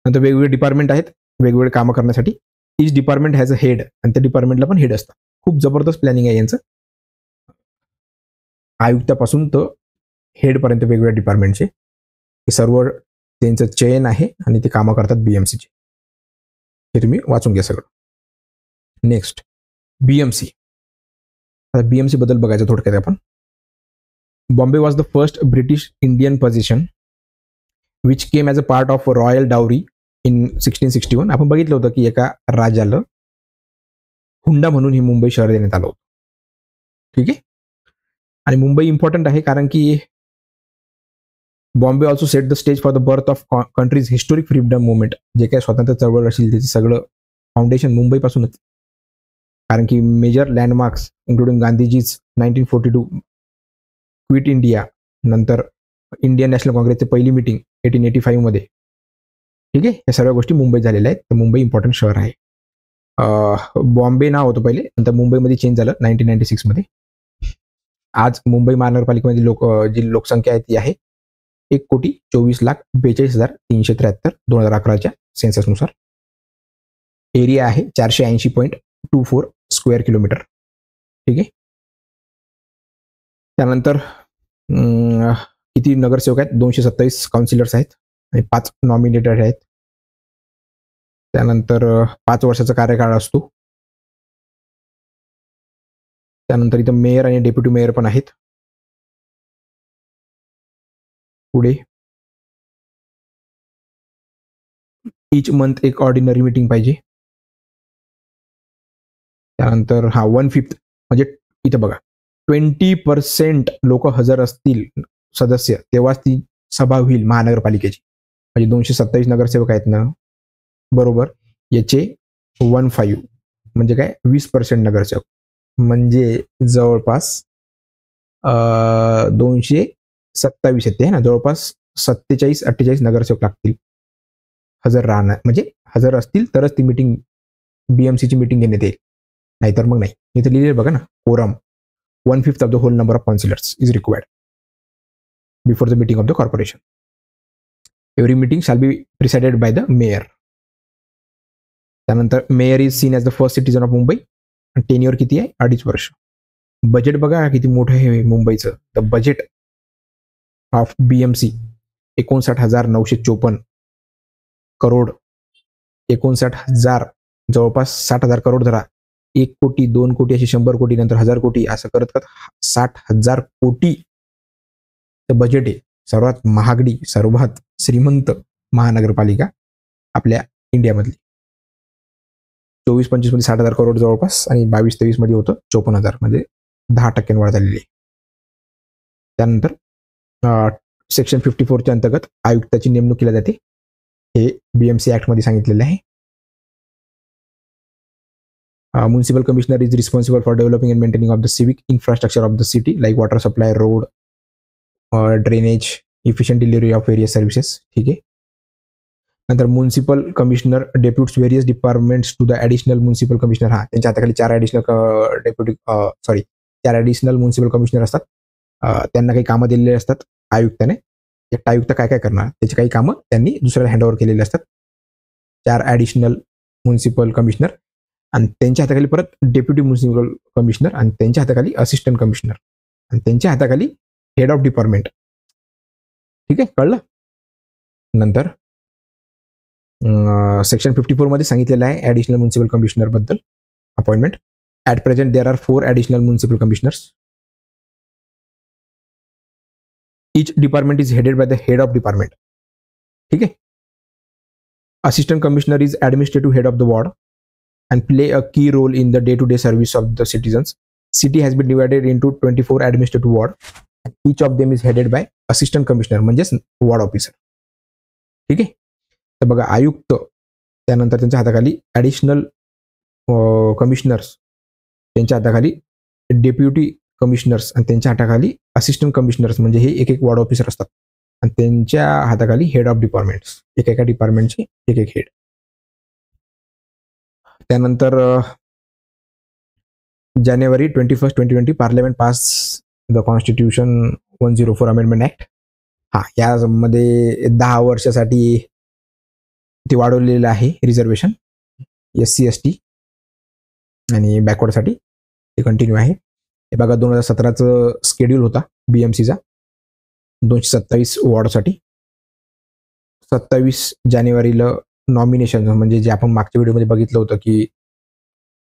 नंतर वेगवेगळे डिपार्टमेंट आहेत वेगवेगळे कामं करण्यासाठी. इच डिपार्टमेंट हॅज अ हेड, आणि त्या डिपार्टमेंटला पण हेड असतात. खूप जबरदस्त प्लॅनिंग आहे यांचं, आयुक्तापासून तर हेडपर्यंत वेगवेगळ्या डिपार्टमेंटचे. हे सर्व त्यांचं चयन आहे आणि ते कामं करतात BMCचे. हे तुम्ही वाचून घ्या सगळं. Next BMC. आता BMC बद्दल बघायचं थोडक्यात आपण. Bombay was the first British Indian position which came as a part of royal dowry in 1661. आपण बघितलं होतं की एका राजाला हुंडा म्हणून ही मुंबई शहर देण्यात आलं होतं. ठीक आहे, आणि मुंबई इम्पॉर्टंट आहे कारण की Bombay also set the stage for the birth of countries historic freedom movement. जे काही स्वातंत्र्य चळवळ असेल त्याचं सगळं फाउंडेशन मुंबईपासूनच. कारण की major landmarks including Gandhiji's 1942 quit India, नंतर इंडियन नॅशनल काँग्रेसची पहिली मीटिंग 1885 मध्ये. ठीक आहे, या सर्व गोष्टी मुंबईत झालेल्या आहेत. तर मुंबई इम्पॉर्टंट शहर आहे. बॉम्बे नाव होतं पहिले, नंतर मुंबईमध्ये चेंज झालं 1996 मध्ये. आज मुंबई महानगरपालिकेमध्ये जी लोकसंख्या आहे ती आहे 1,24,42,373 2011च्या सेन्ससनुसार. एरिया आहे 480.24 स्क्वेअर किलोमीटर. ठीक आहे, त्यानंतर किती नगरसेवक आहेत, 227 काउन्सिलर्स आहेत आणि 5 नॉमिनेटेड आहेत. त्यानंतर 5 वर्षाचा कार्यकाळ असतो. त्यानंतर इथं मेयर आणि डेप्युटी मेयर पण आहेत. पुढे इच मंथ एक ऑर्डिनरी मीटिंग पाहिजे. त्यानंतर 1/5 म्हणजे इथं बघा 20% लोक हजर असतील सदस्य तेव्हाच ती सभा होईल महानगरपालिकेची. म्हणजे 227 नगरसेवक आहेत ना, बरोबर, याचे 1/5 म्हणजे काय 20% नगरसेवक, म्हणजे जवळपास 227 येते ना, जवळपास 47-48 नगरसेवक लागतील हजर राहणार, म्हणजे हजर असतील तरच ती मीटिंग BMCची मीटिंग घेण्यात येईल, नाहीतर मग नाही. इथे लिहिले बघा ना, quorum 1/5 of the whole number of councillors is required before the meeting of the corporation. Every meeting shall be presided by the mayor. त्यानंतर mayor is seen as the first citizen of Mumbai. Tenure किती आहे? 2.5 वर्ष. बजेट बघा किती मोठं आहे मुंबईचं. The budget of BMC 59,954 crore, 59,000 जवळपास 60,000 करोड धरा. 1 कोटी 2 कोटी असे 100 कोटी नंतर 1000 कोटी असं करत करत 60,000 कोटी बजेट आहे. सर्वात महागडी सर्वात श्रीमंत महानगरपालिका आपल्या इंडियामधली. 24-25 मध्ये 60,000 करोड जवळपास आणि 22-23 मध्ये होतं 54,000, म्हणजे 10% वाढ झालेली आहे. त्यानंतर सेक्शन 54च्या अंतर्गत आयुक्ताची नेमणूक केली जाते, हे BMC ॲक्टमध्ये सांगितलेलं आहे. Municipal commissioner is responsible for developing and maintaining of the civic infrastructure of the city like water supply, road, drainage, efficient delivery of various services. ठीक आहे. नंतर municipal commissioner deputes various departments to the additional municipal commissioner. त्यांच्या हाताखाली 4 ॲडिशनल म्युन्सिपल कमिशनर असतात. त्यांना काही कामं दिलेली असतात आयुक्ताने. एकटा आयुक्त काय काय करणार त्याची काही कामं त्यांनी दुसऱ्याला हँडओव्हर केलेली असतात. 4 ॲडिशनल म्युन्सिपल कमिशनर आणि त्यांच्या हाताखाली परत डेप्युटी म्युन्सिपल कमिशनर आणि त्यांच्या हाताखाली असिस्टंट कमिशनर आणि त्यांच्या हाताखाली हेड ऑफ डिपार्टमेंट. ठीक आहे, कळलं. नंतर सेक्शन 54 मध्ये सांगितलेलं आहे ॲडिशनल म्युन्सिपल कमिशनर बद्दल appointment. At present there are 4 additional municipal commissioners. Each department is headed by the head of department. ठीक आहे. Assistant commissioner is administrative head of the ward and play a key role in the day-to-day service of the citizens. City has been divided into 24 administrative ward. Each of them is headed by assistant commissioner, म्हणजेच वॉर्ड ऑफिसर. ठीक आहे. तर बघा आयुक्त, त्यानंतर त्यांच्या हाताखाली ॲडिशनल कमिशनर्स, त्यांच्या हाताखाली डेप्युटी कमिशनर्स आणि त्यांच्या हाताखाली असिस्टंट कमिशनर्स, म्हणजे हे एक वॉर्ड ऑफिसर असतात आणि त्यांच्या हाताखाली हेड ऑफ डिपार्टमेंट्स, एका डिपार्टमेंटचे एक हेड. त्यानंतर जानेवारी 21, 2020 parliament pass the constitution 104 amendment act. यामध्ये 10 वर्षासाठी ते वाढवलेलं आहे रिझर्वेशन SC ST आणि बॅकवर्डसाठी ते कंटिन्यू आहे. हे बघा 2017चं स्केड्यूल होता BMCचा 227 वॉर्डसाठी. 27 जानेवारीला नॉमिनेशन, म्हणजे जे आपण मागच्या व्हिडिओमध्ये बघितलं होतं की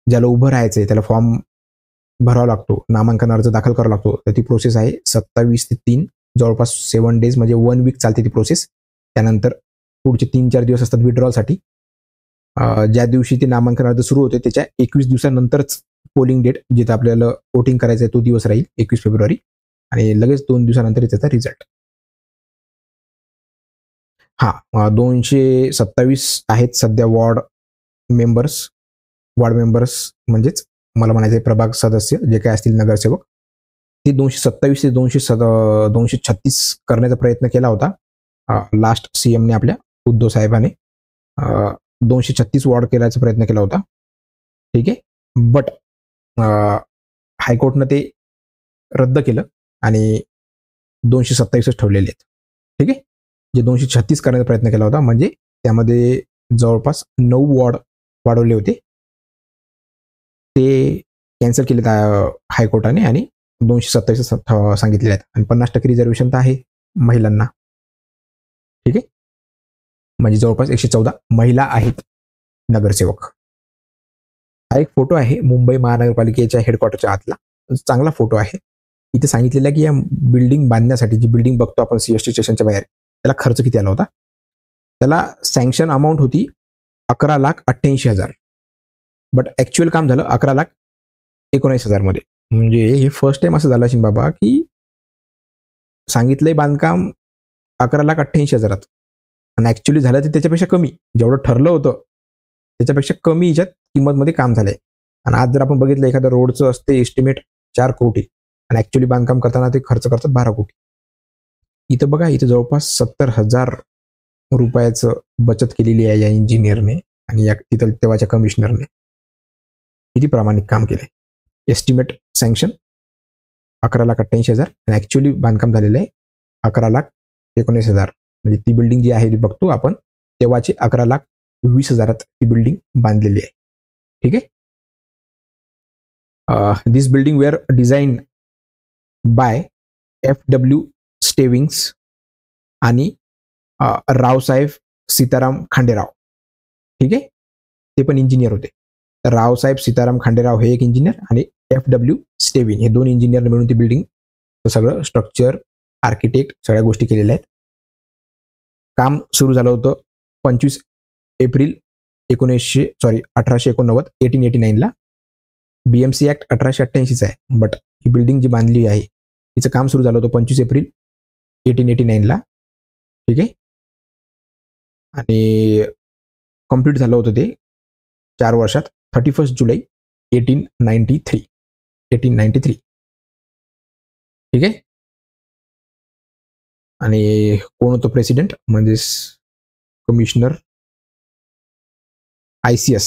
ज्याला उभं राहायचं आहे त्याला फॉर्म भरावा लागतो, नामांकन अर्ज दाखल करावा लागतो, तर ती प्रोसेस आहे 27 ते 3, जवळपास 7 डेज, म्हणजे 1 वीक चालते ती प्रोसेस. त्यानंतर पुढचे 3-4 दिवस असतात विड्रॉलसाठी. ज्या दिवशी ते नामांकन अर्ज सुरू होते त्याच्या 21 दिवसानंतरच पोलिंग डेट, जिथं आपल्याला वोटिंग करायचं आहे तो दिवस राहील 21 फेब्रुवारी, आणि लगेच 2 दिवसानंतर त्याचा रिझल्ट. 227 आहेत सध्या वॉर्ड मेंबर्स म्हणजेच मला म्हणायचं प्रभाग सदस्य जे काय असतील नगरसेवक, ते 227 ते 236 करण्याचा प्रयत्न केला होता लास्ट CMने आपल्या उद्धव साहेबांनी. 236 वॉर्ड केल्याचा प्रयत्न केला होता. ठीक आहे. बट हायकोर्टनं ते रद्द केलं आणि 227 ठेवलेले आहेत. ठीक आहे. जे 236 करण्याचा प्रयत्न केला होता, म्हणजे त्यामध्ये जवळपास 9 वॉर्ड वाढवले होते, ते कॅन्सल केलेत हायकोर्टाने आणि 227 सांगितलेले आहेत. आणि 50% रिझर्वेशन तर आहे महिलांना. ठीक आहे. म्हणजे जवळपास 114 महिला आहेत नगरसेवक. हा एक फोटो आहे मुंबई महानगरपालिकेच्या हेडक्वार्टरच्या आतला, चांगला फोटो आहे. इथे सांगितलेलं आहे की या बिल्डिंग बांधण्यासाठी, जी बिल्डिंग बघतो आपण CST स्टेशनच्या बाहेर, त्याला खर्च किती आला होता. त्याला सँक्शन अमाऊंट होती 11,88,000, बट ॲक्च्युअल काम झालं 11,19,000 मध्ये. म्हणजे हे फर्स्ट टाइम असं झालं असेल बाबा की सांगितलंय बांधकाम 11,88,000 आणि ॲक्च्युअली झालं ते त्याच्यापेक्षा कमी, जेवढं ठरलं होतं त्याच्यापेक्षा कमी ह्याच्यात किंमतमध्ये काम झालंय. आणि आज जर आपण बघितलं एखाद्या रोडचं असते एस्टिमेट 4 कोटी आणि ॲक्च्युअली बांधकाम करताना ते खर्च करतात 12 कोटी. इथं बघा, इथं जवळपास 70,000 रुपयाचं बचत केलेली आहे या इंजिनियरने आणि या तिथं तेव्हाच्या कमिशनरने. किती प्रामाणिक काम केलंय. एस्टिमेट सँक्शन 11,88,000 आणि ॲक्च्युअली बांधकाम झालेलं आहे 11,19,000. म्हणजे ती बिल्डिंग जी आहे ती बघतो आपण तेव्हाची 11,20,000 ती बिल्डिंग बांधलेली आहे. ठीक आहे. This building were designed by FW Stevens आणि रावसाहेब सीताराम खांडेराव. ठीक आहे, ते पण इंजिनियर होते. रावसाहेब सीताराम खांडेराव हे एक इंजिनियर आणि FW स्टेविंग हे 2 इंजिनियर मिळून ती बिल्डिंग सगळं स्ट्रक्चर, आर्किटेक्ट सगळ्या गोष्टी केलेल्या आहेत. काम सुरू झालं होतं 25 एप्रिल 1889 1889ला. BMC ॲक्ट 1888चा आहे, बट ही बिल्डिंग जी बांधली आहे तिचं काम सुरू झालं होतं 25 एप्रिल 1889ला. ठीक आहे, आणि कम्प्लीट झालं होतं ते 4 वर्षात 31 जुलै 1893. ठीक आहे. आणि कोण होतं प्रेसिडेंट म्हणजेच कमिशनर ICS,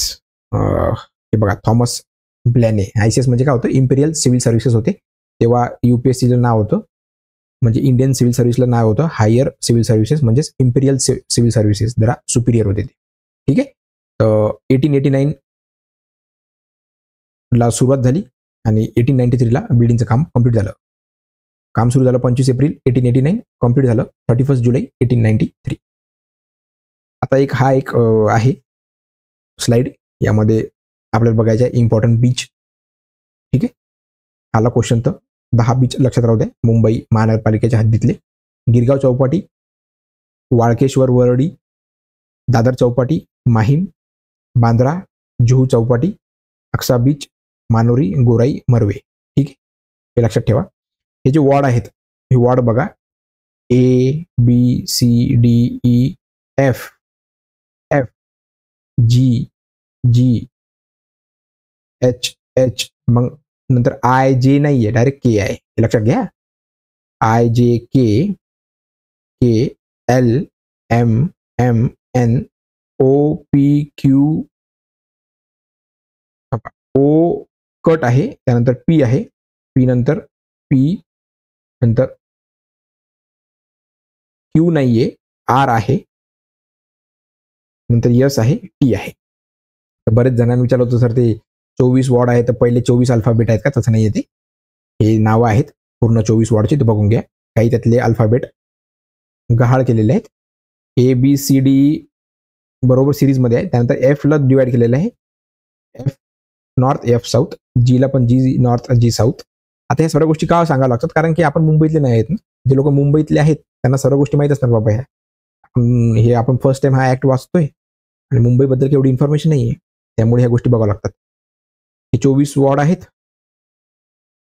हे बघा थॉमस ब्लॅने. ICS म्हणजे काय होतं, इम्पेरियल सिव्हिल सर्व्हिसेस होते तेव्हा. UPSCचं नाव होतं म्हणजे इंडियन सिव्हिल सर्व्हिसला नाव होतं हायर सिव्हिल सर्व्हिसेस, म्हणजेच इम्पेरियल सिव्हिल सर्व्हिसेस, जरा सुपिरियर होते ते. ठीक आहे. तर 1889 ला सुरुवात झाली आणि 1893ला बिल्डिंगचं काम कम्प्लीट झालं. काम सुरू झालं 25 एप्रिल 1889, कम्प्लीट झालं 31 जुलै 1893. आता हा एक आहे स्लाइड, यामध्ये आपल्याला बघायचं आहे इम्पॉर्टंट बीच. ठीक आहे. आला क्वेश्चन तर 10 बीच लक्षात राहू द्या मुंबई महानगरपालिकेच्या हद्दीतले. गिरगाव चौपाटी, वाळकेश्वर वरडी, दादर चौपाटी, माहीम, बांद्रा, जुहू चौपाटी, अक्सा बीच, मानोरी, गोराई, मरवे. ठीक आहे, हे लक्षात ठेवा. हे जे वॉर्ड आहेत हे वॉर्ड बघा ABCDEF FGH मग नंतर IJ नाही आहे, डायरेक्ट K आहे, हे लक्षात घ्या. IJK KLMNOPQ O कट आहे, त्यानंतर P आहे, P नंतर P नंतर Q नाहीये, R आहे, नंतर S आहे, T आहे. तर बरेच जणांनी विचारलं होतं सर ते 24 वॉर्ड आहे तर पहिले 24 अल्फाबेट आहेत का? तसं नाही येते, हे नावं आहेत पूर्ण 24 वॉर्डचे, ते बघून घ्या. काही त्यातले अल्फाबेट गहाळ केलेले आहेत. ABCD बरोबर सिरीजमध्ये आहे, त्यानंतर Fला डिवाइड केलेलं आहे, F नॉर्थ, F साऊथ, Gला पण G नॉर्थ, G साऊथ. आता ह्या सर्व गोष्टी का सांगाव्या लागतात, कारण की आपण मुंबईतले नाही आहेत ना. जे लोक मुंबईतले आहेत त्यांना सर्व गोष्टी माहीत असतात बाबा. ह्या आपण फर्स्ट टाइम हा ॲक्ट वाचतोय आणि मुंबईबद्दल एवढी इन्फॉर्मेशन नाही आहे, त्यामुळे ह्या गोष्टी बघाव्या लागतात. हे 24 वॉर्ड आहेत,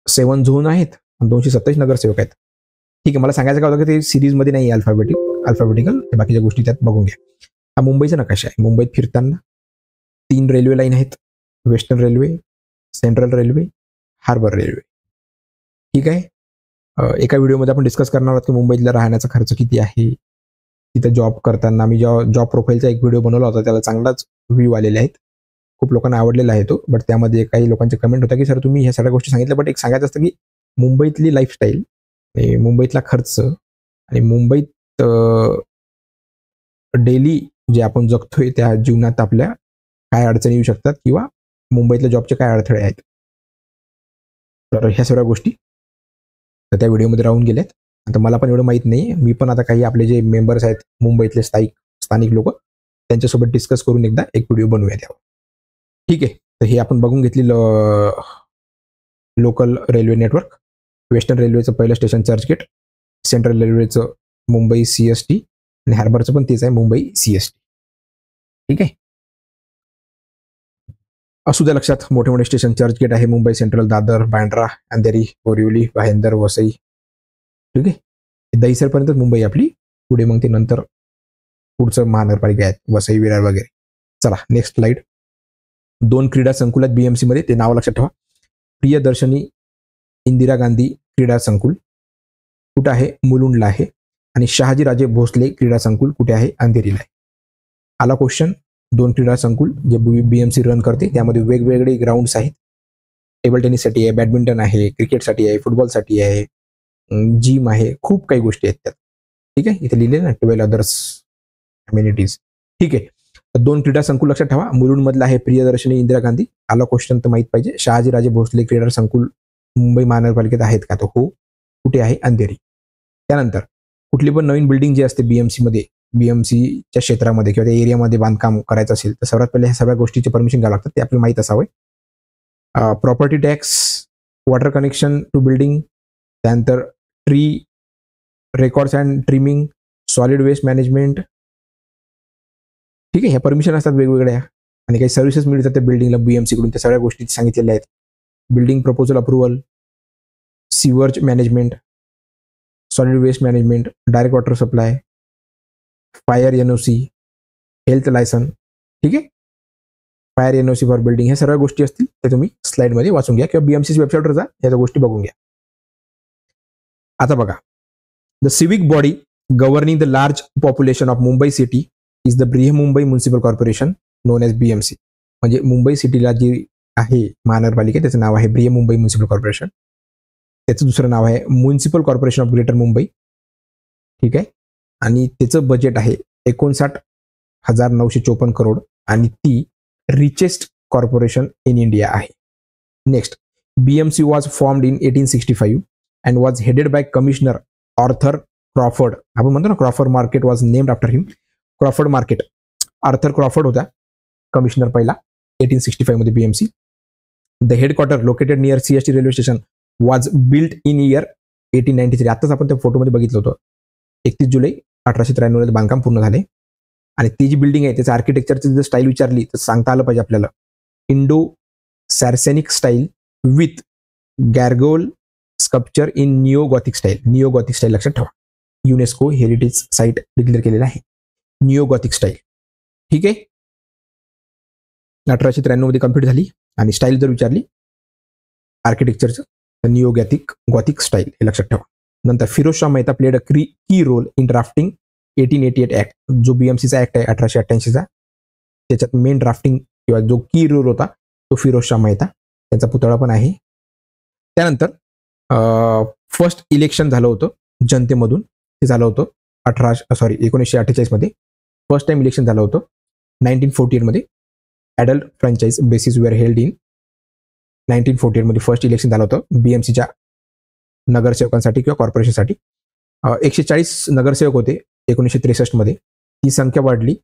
7 झोन आहेत, 227 नगरसेवक आहेत. ठीक आहे, मला सांगायचं काय होतं की ते सिरीजमध्ये नाही आहे अल्फाबेटिकल, बाकीच्या गोष्टी त्यात बघून घ्या. हा मुंबईचा नकाशा आहे. मुंबईत फिरताना 3 रेल्वे लाईन आहेत, western railway, central railway, harbour railway. ठीक आहे. एका व्हिडिओमध्ये आपण डिस्कस करणार आहोत की मुंबईतला राहण्याचा खर्च किती आहे. तिथं जॉब करताना मी जॉब प्रोफाईलचा एक व्हिडिओ बनवला होता, त्याला चांगलाच व्ह्यू आलेले आहेत, खूप लोकांना आवडलेला आहे तो. बट त्यामध्ये काही लोकांचे कमेंट होता की सर तुम्ही ह्या सगळ्या गोष्टी सांगितल्या, बट एक सांगायचं असतं की मुंबईतली लाईफस्टाईल, मुंबईतला खर्च आणि मुंबईत डेली जे आपण जगतोय त्या जीवनात आपल्या काय अडचणी येऊ शकतात किंवा मुंबईतल्या जॉबचे काय अडथळे आहेत, तर ह्या सगळ्या गोष्टी तर त्या व्हिडिओमध्ये राहून गेल्यात. आता मला पण एवढं माहीत नाही, मी पण आता काही आपले जे मेंबर्स आहेत मुंबईतले स्थानिक लोक त्यांच्यासोबत डिस्कस करून एकदा एक व्हिडिओ बनवूया त्यावर. ठीक आहे. तर हे आपण बघून घेतली लोकल रेल्वे नेटवर्क. वेस्टर्न रेल्वेचं पहिलं स्टेशन चर्चगेट, सेंट्रल रेल्वेचं मुंबई CST, आणि हार्बरचं पण तेच आहे, मुंबई CST. ठीक आहे, असू द्या लक्षात. मोठे मोठे स्टेशन चर्चगेट आहे, मुंबई सेंट्रल, दादर, बांद्रा, अंधेरी, बोरिवली, भाईंदर, वसई. ठीक आहे, दहिसरपर्यंत मुंबई आपली. पुढे मग ते नंतर पुढचं महानगरपालिका आहेत, वसई, विरार वगैरे. चला नेक्स्ट स्लाइड. 2 क्रीडा संकुल आहेत BMC मध्ये, ते नाव लक्षात ठेवा. प्रियदर्शनी इंदिरा गांधी क्रीडा संकुल कुठे आहे? मुलुंडला आहे. आणि शहाजीराजे भोसले क्रीडा संकुल कुठे आहे? अंधेरीला आहे. आला क्वेश्चन. 2 क्रीडा संकुल जे BMC रन करते, त्यामध्ये वेगवेगळे ग्राउंड्स आहेत. टेबल टेनिससाठी आहे, बॅडमिंटन आहे, क्रिकेटसाठी आहे, फुटबॉलसाठी आहे, जिम आहे, खूप काही गोष्टी आहेत त्यात. ठीक आहे, इथे लिहिले ना 12 अदर्स अम्युनिटीज. ठीक आहे, 2 क्रीडा संकुल लक्षात ठेवा. मुलुंडमधला आहे प्रियदर्शनी इंदिरा गांधी. आला क्वेश्चन तर माहित पाहिजे. शहाजीराजे भोसले क्रीडा संकुल मुंबई महानगरपालिकेत आहेत का? तो हो. कुठे आहे? अंधेरी. त्यानंतर कुठली पण नवीन बिल्डिंग जी असते BMC मध्ये, BMCच्या क्षेत्रामध्ये किंवा त्या एरियामध्ये बांधकाम करायचं असेल तर सर्वात पहिले ह्या सगळ्या गोष्टीचे परमिशन घ्यावं लागतात, ते आपल्याला माहीत असावे. Property tax, water connection to building, त्यानंतर tree records and trimming, solid waste management. ठीक आहे, ह्या परमिशन असतात वेगवेगळ्या. आणि काही सर्व्हिसेस मिळतात त्या बिल्डिंगला BMC कडून, त्या सगळ्या गोष्टी सांगितलेल्या आहेत. Building proposal approval, sewerage management, solid waste management, direct water supply, fire NOC, health licence. ठीक आहे, फायर NOC फॉर बिल्डिंग, ह्या सर्व गोष्टी असतील ते तुम्ही स्लाइडमध्ये वाचून घ्या किंवा BMCच्या वेबसाईटवर जा, ह्या गोष्टी बघून घ्या. आता बघा, the civic body governing the large population of Mumbai city is the Brihanmumbai municipal corporation known as BMC. म्हणजे मुंबई सिटीला जी आहे महानगरपालिका, त्याचं नाव आहे बृहन्मुंबई म्युनिसिपल कॉर्पोरेशन. त्याचं दुसरं नाव आहे municipal corporation of greater Mumbai. ठीक आहे, आणि त्याचं बजेट आहे 59,954 करोड आणि ती रिचेस्ट कॉर्पोरेशन इन इंडिया आहे. Next, BMC was formed in 1865 and was headed by commissioner Arthur Crawford. आपण म्हणतो ना Crawford market was named after him. Crawford market, Arthur Crawford होता कमिशनर पहिला 1865 मध्ये BMC. The headquarter located near CST railway station was built in year 1893. आताच आपण त्या फोटोमध्ये बघितलं होतं. 31 जुलै 1893 बांधकाम पूर्ण झाले. आणि ती जी बिल्डिंग आहे त्याचं आर्किटेक्चरची जर स्टाईल विचारली तर सांगता आलं पाहिजे आपल्याला. Indo Saracenic style with gargoyle sculpture in neo gothic style. Neo gothic style लक्षात ठेवा, युनेस्को हेरिटेज साईट डिक्लेअर केलेला आहे निओ गॉथिक स्टाईल. ठीक आहे, 1893 मध्ये कम्प्लीट झाली. आणि स्टाईल जर विचारली आर्किटेक्चरचं तर निओ गॉथिक स्टाईल हे लक्षात ठेवा. नंतर फिरोजशाह मेहता प्लेड अ की रोल इन ड्राफ्टिंग 1888 ऍक्ट. जो BMCचा ऍक्ट आहे 1888चा, त्याच्यात मेन ड्राफ्टिंग किंवा जो की रोल होता तो फिरोजशाह मेहता, त्यांचा पुतळा पण आहे. त्यानंतर फर्स्ट इलेक्शन झालं होतं जनतेमधून, ते झालं होतं 1948 मध्ये. फर्स्ट टाइम इलेक्शन झालं होतं 1948 मध्ये. Adult franchise basis were held in 1948 मध्ये फर्स्ट इलेक्शन झालं होतं BMCच्या नगरसेवकांसाठी किंवा कॉर्पोरेशनसाठी. 140 नगरसेवक होते 1963 मध्ये. ती संख्या वाढली,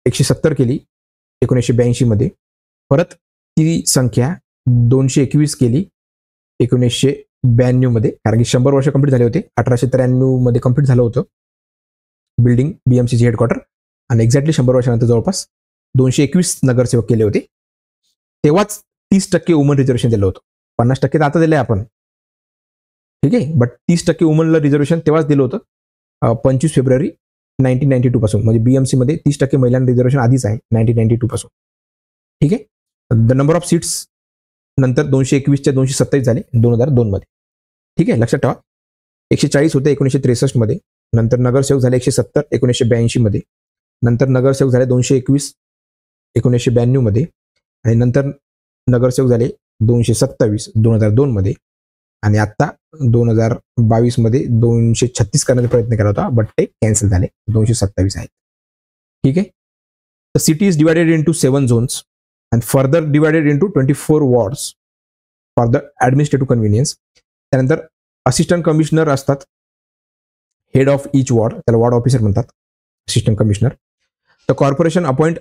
170 केली 1982 मध्ये. परत ती संख्या 221 केली 1992 मध्ये, कारण की 100 वर्ष कंप्लीट झाले होते. 1893 मध्ये कंप्लीट झालं होतं बिल्डिंग BMCची हेडक्वार्टर. आणि एक्झॅक्टली 100 वर्षानंतर जवळपास 221 नगरसेवक केले होते. तेव्हाच 30% वुमन रिझर्वेशन दिलं होतं. 50% तर आता दिलंय आपण. ठीक आहे, बट 30% वुमनला रिझर्वेशन तेव्हाच दिलं होतं 25 फेब्रुवारी 1992 पासून. म्हणजे BMC मध्ये 30% महिलांना रिझर्वेशन आधीच आहे 1992 पासून. ठीक आहे, द नंबर ऑफ सीट्स नंतर 221च्या 227 झाले 2002 मध्ये. ठीक आहे, लक्षात ठेवा 140 होते 1963 मध्ये. नंतर नगरसेवक झाले 170 1982 मध्ये. नंतर नगरसेवक झाले 221 1992 मध्ये. आणि नंतर नगरसेवक झाले 227 2002 मध्ये. आणि आता 2022 मध्ये 236 करण्याचा प्रयत्न केला होता, बट ते कॅन्सल झाले, 227 आहेत. ठीक आहे, the city is divided into 7 zones and further divided into 24 wards for the administrative convenience. त्यानंतर असिस्टंट कमिशनर असतात, हेड ऑफ इच वॉर्ड, त्याला वॉर्ड ऑफिसर म्हणतात, assistant commissioner. The corporation appoint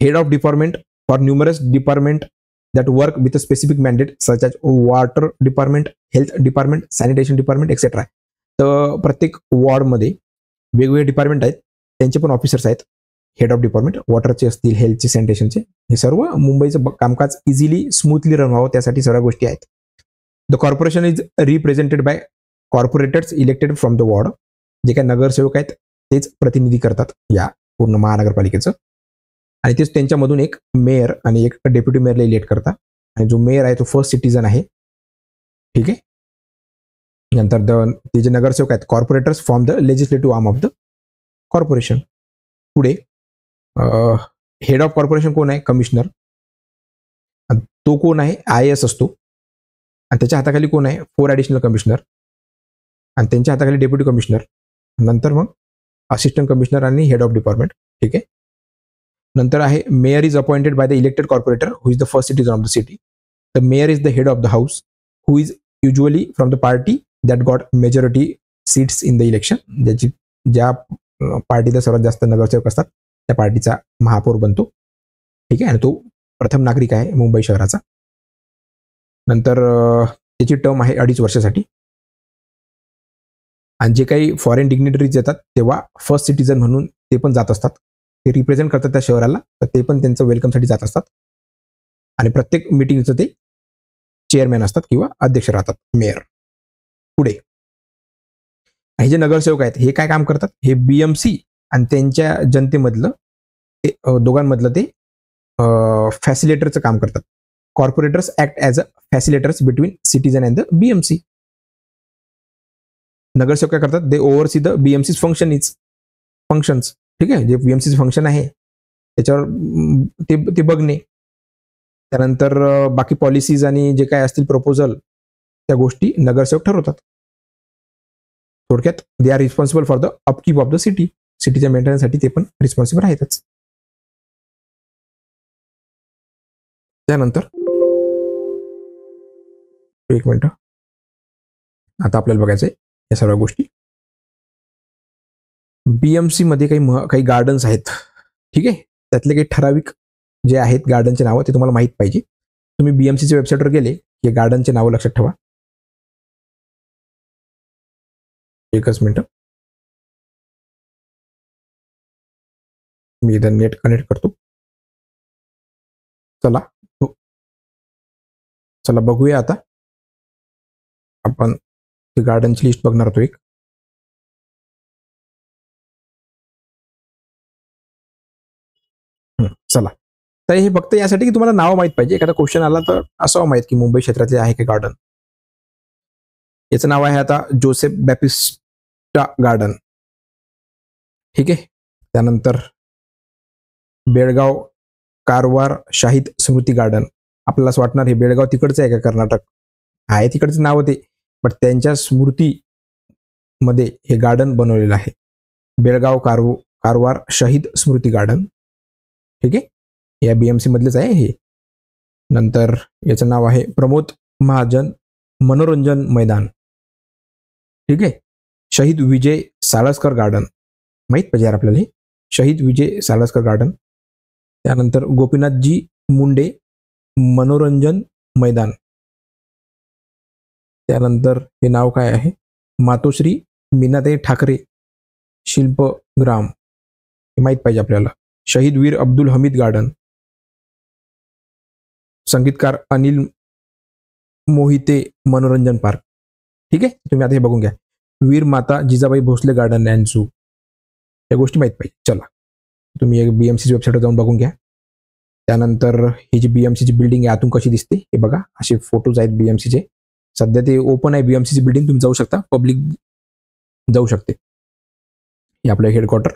head of department for numerous department that work with a specific mandate such as water department, health department, sanitation department, etc. तर प्रत्येक वॉर्डमध्ये वेगवेगळे डिपार्टमेंट आहेत, त्यांचे पण ऑफिसर्स आहेत. हेड ऑफ डिपार्टमेंट, वॉटरचे असतील, हेल्थचे, सॅनिटेशनचे, हे सर्व मुंबईचं कामकाज इझिली स्मूथली रन व्हावं त्यासाठी सर्व गोष्टी आहेत. The corporation is represented by corporators elected from the ward. जे काही नगरसेवक आहेत तेच प्रतिनिधी करतात या पूर्ण महानगरपालिकेचं, आणि तेच त्यांच्यामधून एक मेयर आणि एक डेप्युटी मेयरला इलेक्ट करतात. आणि जो मेयर आहे तो फर्स्ट सिटीजन आहे. ठीक आहे. नंतर ते जे नगरसेवक आहेत corporators form the legislative arm of the corporation. पुढे हेड ऑफ कॉर्पोरेशन कोण आहे? कमिशनर. तो कोण आहे? IAS असतो. आणि त्याच्या हाताखाली कोण आहे? 4 ॲडिशनल कमिशनर, आणि त्यांच्या हाताखाली डेप्युटी कमिशनर, नंतर मग असिस्टंट कमिशनर आणि हेड ऑफ डिपार्टमेंट. ठीक आहे. नंतर आहे mayor is appointed by the elected corporator who is the first citizen of the city. The mayor is the head of the house who is usually from the party that got majority seats in the election. ज्या पार्टीला सर्वात जास्त नगरसेवक असतात त्या पार्टीचा महापौर बनतो. ठीक आहे. आणि तो प्रथम नागरिक आहे मुंबई शहराचा. नंतर त्याची टर्म आहे 2.5 वर्षासाठी. आणि जे काही फॉरेन डिग्निटरीज येतात तेव्हा फर्स्ट सिटीजन म्हणून ते पण जात असतात. ते रिप्रेझेंट करतात त्या शहराला, तर ते पण त्यांचं वेलकमसाठी जात असतात. आणि प्रत्येक मिटिंगचं ते चेअरमॅन असतात किंवा अध्यक्ष राहतात, मेयर. पुढे हे जे नगरसेवक आहेत हे काय काम करतात? हे BMC आणि त्यांच्या जनतेमधलं दोघांमधलं ते फॅसिलेटरचं काम करतात. Corporators act as a facilitators between citizen and the BMC. नगरसेवक काय करतात? They oversee the BMC's functions. ठीक आहे. जे BMCचं फंक्शन आहे त्याच्यावर ते बघणे. त्यानंतर बाकी पॉलिसीज आणि जे काय असतील प्रपोजल त्या गोष्टी नगरसेवक ठरवतात. थोडक्यात they are responsible for the upkeep of the city. सिटीच्या मेंटेनन्ससाठी ते पण रिस्पॉन्सिबल आहेतच. त्यानंतर एक मिनिट, आता आपल्याला बघायचं आहे या सर्व गोष्टी. BMC मध्ये काही गार्डन्स आहेत. ठीक आहे. त्यातले काही ठराविक जे आहेत गार्डनचे नावं ते तुम्हाला माहीत पाहिजे. तुम्ही BMCच्या वेबसाईटवर गेले की गार्डनचे नावं लक्षात ठेवा. एकच मिनिट, मी इथं नेट कनेक्ट करतो. चला बघूया. आता आपण गार्डनची लिस्ट बघणार होतो एक. चला, तर हे फक्त यासाठी की तुम्हाला नाव माहीत पाहिजे. एखादा क्वेश्चन आला तर असावं माहीत की मुंबई क्षेत्रातले आहे का गार्डन. याचं नाव आहे आता जोसेफ बॅपिस्टा गार्डन. ठीक आहे. त्यानंतर बेळगाव कारवार शाहिद स्मृती गार्डन. आपल्याला असं वाटणार हे बेळगाव तिकडचं आहे का? कर्नाटक आहे, तिकडचं नाव ते, बट त्यांच्या स्मृतीमध्ये हे गार्डन बनवलेलं आहे. बेळगाव कारवार शहीद स्मृती गार्डन. ठीक आहे. या BMC मधलेच आहे हे. नंतर याचं नाव आहे प्रमोद महाजन मनोरंजन मैदान. ठीक आहे. शहीद विजय साळसकर गार्डन, माहीत पाहिजे यार आपल्याला हे. शहीद विजय साळसकर गार्डन. त्यानंतर गोपीनाथजी मुंडे मनोरंजन मैदान. त्यानंतर हे नाव काय आहे? मातोश्री मीनाताई ठाकरे शिल्पग्राम, हे माहीत पाहिजे आपल्याला. शहीद वीर अब्दुल हमीद गार्डन. संगीतकार अनिल मोहिते मनोरंजन पार्क. ठीक आहे. तुम्ही आता हे बघून घ्या. Veer Mata Jijabai Bhosale garden and zoo, या गोष्टी माहीत पाहिजे. चला, तुम्ही एक BMCची वेबसाईटवर जाऊन बघून घ्या. त्यानंतर ही जी BMCची बिल्डिंग आहे आतून कशी दिसते हे बघा. असे फोटोज आहेत BMCचे. सध्या ते ओपन आहे BMCची बिल्डिंग, तुम्ही जाऊ शकता, पब्लिक जाऊ शकते. हे आपलं हेडक्वार्टर.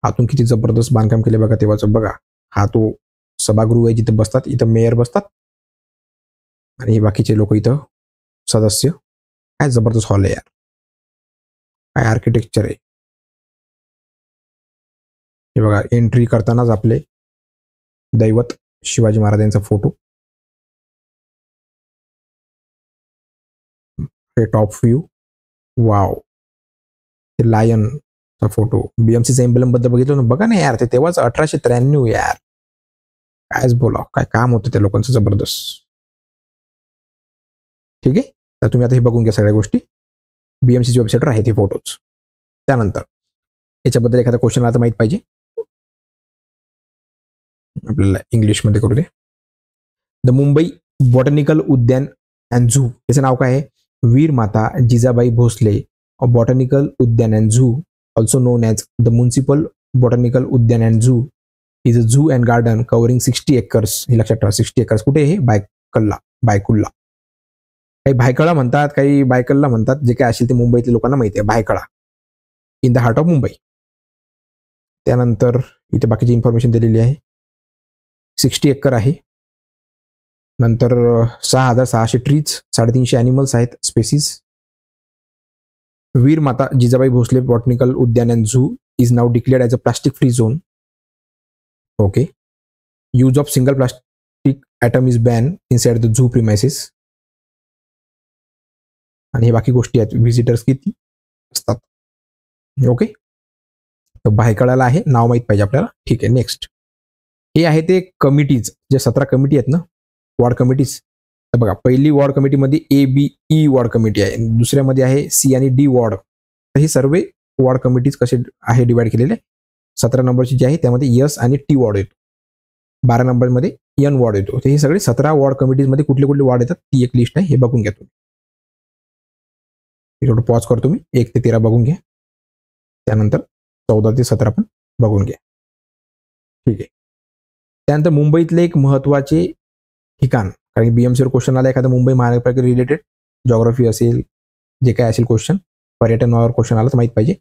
आतून किती जबरदस्त बांधकाम केले बघा तेव्हाचं. बघा, हा तो सभागृह आहे जिथे बसतात. इथं मेयर बसतात आणि बाकीचे लोक इथं सदस्य. काय जबरदस्त हॉल आहे यार, काय आर्किटेक्चर आहे. हे बघा, एंट्री करतानाच आपले दैवत शिवाजी महाराजांचा फोटो. हे टॉप व्ह्यू, वाव. ते लायनचा फोटो. BMCचा एम्बलम बद्दल बघितलं ना, बघा ना यार, ते तेव्हाच 1893 यार. कायच बोला, काय काम होतं त्या लोकांचं जबरदस्त. ठीक आहे. तर तुम्ही आता हे बघून घ्या सगळ्या गोष्टी. BMCची वेबसाईटवर आहेत हे फोटोज. त्यानंतर याच्याबद्दल एखादा क्वेश्चन आता माहित पाहिजे आपल्याला, इंग्लिशमध्ये करू दे. द मुंबई बॉटनिकल उद्यान अँड झू, याचं नाव काय आहे? वीर माता जिजाबाई भोसले बॉटनिकल उद्यान and zoo, also known as the municipal botanical उद्यान and zoo, is a zoo and garden covering 60 acres. हे लक्षात ठेवा, 60 एकर्स. कुठे हे? बायकुल्ला. काही भायखळा म्हणतात, काही बायकलला म्हणतात, जे काय असेल ते मुंबईतल्या लोकांना माहिती आहे. Byculla, in the heart of Mumbai. त्यानंतर इथे बाकीची इन्फॉर्मेशन दिलेली आहे. 60 एकर आहे. नंतर 6,600 ट्रीज, 350 ॲनिमल्स आहेत, स्पेसीज. वीर माता जिजाबाई भोसले बॉटनिकल उद्यान and zoo is now declared as a plastic free zone. Okay. Use of single plastic item is ban inside the zoo premises. आणि हे बाकी गोष्टी आहेत. व्हिजिटर्स किती असतात. ओके. तर भायखळ्याला आहे, नाव माहीत पाहिजे आपल्याला. ठीक आहे. नेक्स्ट हे आहे ते कमिटीज, जे 17 कमिटी आहेत ना, वॉर्ड कमिटीज. तर बघा, पहिली वॉर्ड कमिटीमध्ये ABE वॉर्ड कमिटी आहे, दुसऱ्यामध्ये आहे C आणि D वॉर्ड. तर हे सर्व वॉर्ड कमिटीज कसे आहे डिवाइड केलेले. 17 नंबरची जी आहे त्यामध्ये S आणि T वॉर्ड येतो, 12 नंबरमध्ये N वॉर्ड येतो. तर हे सगळे 17 वॉर्ड कमिटीजमध्ये कुठले कुठले वॉर्ड येतात ती एक लिस्ट आहे, हे बघून घ्या तुम्ही. थोडं पॉज करतो मी, 1 ते 13 बघून घ्या, त्यानंतर 14 ते 17 पण बघून घ्या. ठीक आहे. त्यानंतर मुंबईतले एक महत्त्वाचे ठिकाण, कारण BMCवर क्वेश्चन आला एखादा मुंबई महानगरपालिका रिलेटेड, जॉग्राफी असेल, जे काय असेल क्वेश्चन, पर्यटनावर क्वेश्चन आला तर माहीत पाहिजे.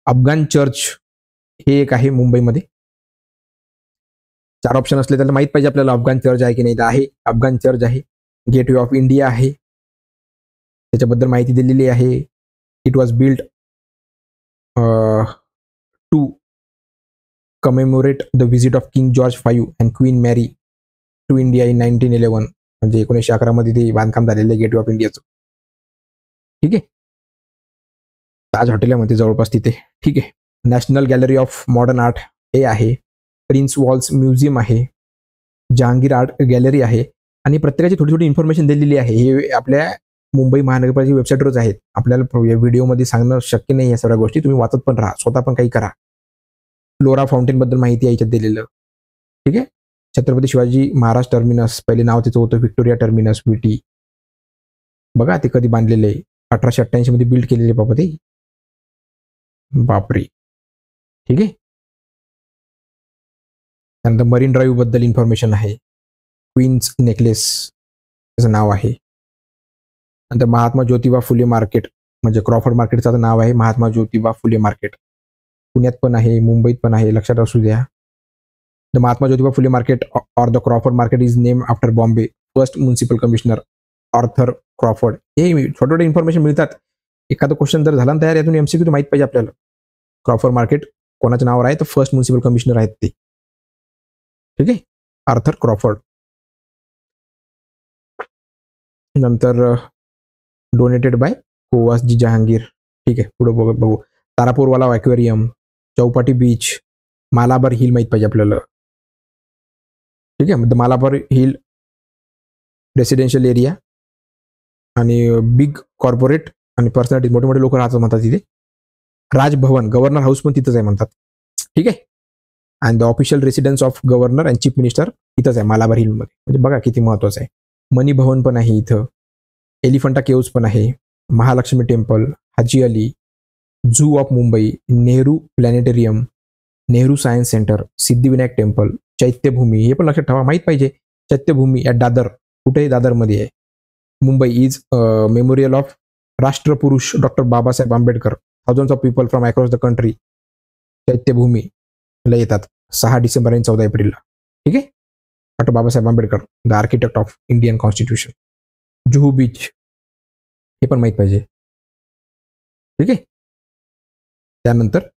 अफगाण चर्च हे एक आहे मुंबईमध्ये. 4 ऑप्शन असले त्याला माहीत पाहिजे आपल्याला अफगाण चर्च आहे की नाही. तर आहे, अफगाण चर्च आहे. गेटवे ऑफ इंडिया आहे, त्याच्याबद्दल माहिती दिलेली आहे. It was build to commemorate the visit of king George V and queen Mary to India in 1911. म्हणजे 1911 मध्ये ते बांधकाम झालेलं आहे गेटवे ऑफ इंडियाचं. ठीक आहे. ताज हॉटेलमध्ये जवळपास तिथे. ठीक आहे. National gallery of modern art हे आहे. प्रिन्स वॉल्स म्युझियम आहे. जहांगीर आर्ट गॅलरी आहे. आणि प्रत्येकाची थोडी थोडी इन्फॉर्मेशन दिलेली आहे. हे आपल्या मुंबई महानगरपालिका वेबसाईटवरच आहेत. आपल्याला व्हिडिओमध्ये सांगणं शक्य नाही या सगळ्या गोष्टी. तुम्ही वाचत पण राहा, स्वतः पण काही करा. फ्लोरा फाउंटेनबद्दल माहिती आहे याच्यात दिलेलं. ठीक आहे. छत्रपती शिवाजी महाराज टर्मिनस, पहिले नाव तिचं होतं व्हिक्टोरिया टर्मिनस VT. बघा ते कधी बांधलेलं आहे, 1888 मध्ये बिल्ड केलेले बाबा ते. बापरे. ठीक आहे. त्यानंतर मरीन ड्राईव्ह बद्दल इन्फॉर्मेशन आहे. क्वीन्स नेकलेस त्याचं नाव आहे. नंतर महात्मा ज्योतिबा फुले मार्केट, म्हणजे क्रॉफर्ड मार्केटचं नाव आहे महात्मा ज्योतिबा फुले मार्केट. पुण्यात पण आहे, मुंबईत पण आहे, लक्षात असू द्या. The Mahatma Jyotiba Phule market or the Crawford market is name after Bombay first municipal commissioner Arthur Crawford. हे छोटे छोटे इन्फॉर्मेशन मिळतात. एखादा क्वेश्चन जर झाला ना तयार, यातून MCQ तर माहीत पाहिजे आपल्याला. क्रॉफर्ड मार्केट कोणाच्या नावावर आहे तर फर्स्ट म्युनिसिपल कमिशनर आहेत ते. ठीक आहे. Arthur Crawford. नंतर डोनेटेड बाय कोवासजी जहांगीर. ठीक आहे. पुढे बघू. Taraporewala aquarium, Chowpatty beach, Malabar hill माहीत पाहिजे आपल्याला. ठीक आहे. मालाबार हिल रेसिडेन्शियल एरिया आणि बिग कॉर्पोरेट आणि पर्सनॅलिटी, मोठे मोठे लोक राहतात म्हणतात तिथे. राजभवन, गव्हर्नर हाऊस पण तिथंच आहे म्हणतात. ठीक आहे. And the official residence of governor and chief minister तिथंच आहे मालाबार हिलमध्ये. म्हणजे बघा किती महत्त्वाचं आहे. मनी भवन पण आहे इथं. एलिफंटा केव्स पण आहे. Mahalaxmi temple, Haji Ali, zoo of Mumbai, Nehru planetarium, Nehru science centre, Siddhivinayak temple, Chaityabhoomi, हे पण लक्षात ठेवा, माहीत पाहिजे. चैत्यभूमी ॲट दादर, कुठे दादरमध्ये आहे. Mumbai is memorial of rashtrapurush doctor Babasaheb Ambedkar. Thousands of people from across the country चैत्यभूमीला येतात 6 डिसेंबर आणि 14 एप्रिलला. ठीक आहे. Doctor Babasaheb Ambedkar, the architect of Indian constitution. Juhu beach हे पण माहीत पाहिजे. ठीक आहे. त्यानंतर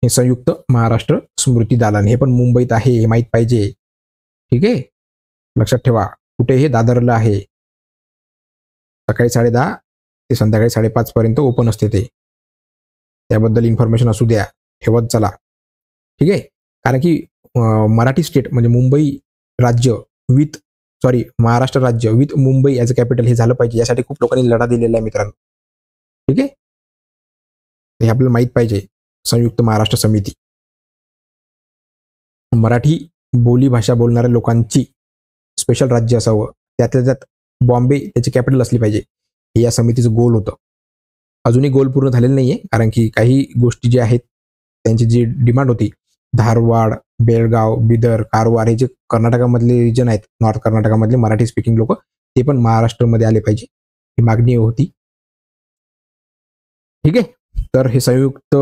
हे संयुक्त महाराष्ट्र स्मृती दालन, हे पण मुंबईत आहे, हे माहीत पाहिजे. ठीक आहे. लक्षात ठेवा. कुठे हे? दादरला आहे. सकाळी 10:30 ते संध्याकाळी 5:30 पर्यंत ओपन असते ते. त्याबद्दल इन्फॉर्मेशन असू द्या, ठेवत चला. ठीक आहे. कारण की मराठी स्टेट म्हणजे मुंबई राज्य महाराष्ट्र राज्य with Mumbai as a capital हे झालं पाहिजे. यासाठी खूप लोकांनी लढा दिलेला आहे मित्रांनो. ठीक आहे. हे आपल्याला माहीत पाहिजे. संयुक्त महाराष्ट्र समिती, मराठी बोली भाषा बोलणाऱ्या लोकांची स्पेशल राज्य असावं, त्यातल्या त्यात बॉम्बे त्याची कॅपिटल असली पाहिजे, हे या समितीचं गोल होतं. अजूनही गोल पूर्ण झालेलं नाही आहे, कारण की काही गोष्टी ज्या आहेत त्यांची जी डिमांड होती, धारवाड, बेळगाव, बिदर, कारवार हे जे कर्नाटकामधले रिजन आहेत, नॉर्थ कर्नाटकामधले मराठी स्पीकिंग लोक, ते पण महाराष्ट्रामध्ये आले पाहिजे, ही मागणी होती. ठीक आहे. तर हे संयुक्त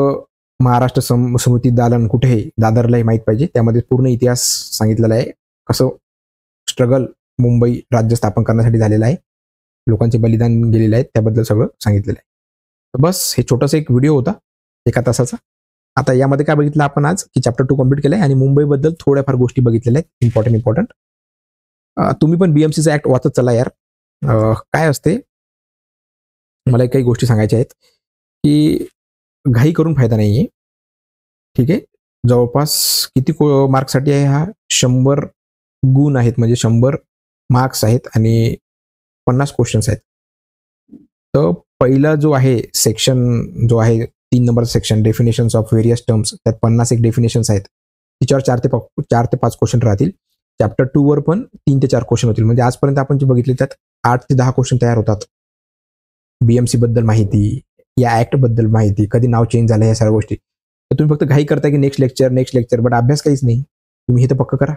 महाराष्ट्र समिती दालन कुठे आहे, दादरला हे माहीत पाहिजे. त्यामध्ये पूर्ण इतिहास सांगितलेला आहे, कसं स्ट्रगल मुंबई राज्य स्थापन करण्यासाठी झालेलं आहे, लोकांचे बलिदान गेलेले आहेत, त्याबद्दल सगळं सांगितलेलं आहे. तर बस हे छोटंसं एक व्हिडिओ होता 1 तासाचा. आता यामध्ये काय बघितलं आपण आज, की चॅप्टर 2 कम्प्लीट केलं आहे आणि मुंबईबद्दल थोड्याफार गोष्टी बघितलेल्या आहेत, इम्पॉर्टंट. तुम्ही पण BMCचा ॲक्ट वाचत चला यार. काय असते, मला काही गोष्टी सांगायच्या आहेत, की घाई करून फायदा नाही आहे. ठीक आहे. जवळपास किती मार्क्ससाठी आहे हा, 100 गुण आहेत, म्हणजे 100 मार्क्स आहेत आणि 50 क्वेश्चन्स आहेत. तर पहिला जो आहे सेक्शन, जो आहे 3 नंबरचा section, definitions of various terms, त्यात 50 एक डेफिनेशन्स आहेत, तिच्यावर 4 ते 5 क्वेश्चन राहतील. चॅप्टर 2 वर पण 3 ते 4 क्वेश्चन होतील. म्हणजे आजपर्यंत आपण जे बघितले त्यात 8 ते 10 क्वेश्चन तयार होतात. BMC बद्दल माहिती, या ऍक्ट बद्दल माहिती, कधी नाव चेंज झालं, या सर्व गोष्टी. तर तुम्ही फक्त घाई करता की नेक्स्ट लेक्चर, बट अभ्यास काहीच नाही. तुम्ही हे तर पक्क करा.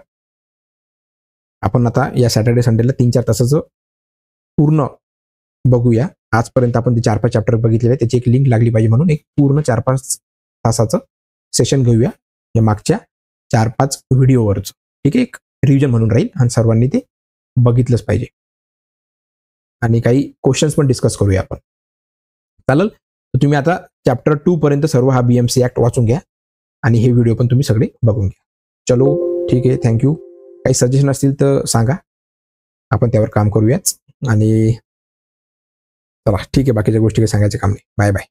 आपण आता या सॅटर्डे संडेला 3-4 तासाचं पूर्ण बघूया. आजपर्यंत आपण ते 4-5 चॅप्टर बघितलेले आहे, त्याची एक लिंक लागली पाहिजे, म्हणून एक पूर्ण 4-5 तासाचं सेशन घेऊया या मागच्या 4-5 व्हिडिओवरच. ठीक आहे. एक रिव्हिजन म्हणून राहील आणि सर्वांनी ते बघितलंच पाहिजे. आणि काही क्वेश्चन्स पण डिस्कस करूया आपण. चालेल. तर तुम्ही आता चॅप्टर 2 पर्यंत सर्व हा BMC ॲक्ट वाचून घ्या आणि हे व्हिडिओ पण तुम्ही सगळे बघून घ्या. चलो, ठीक आहे. थँक्यू. काही सजेशन असतील तर सांगा, आपण त्यावर काम करूयाच. आणि चला, ठीक आहे. बाकीच्या गोष्टी काही सांगायचं काम नाही. Bye bye.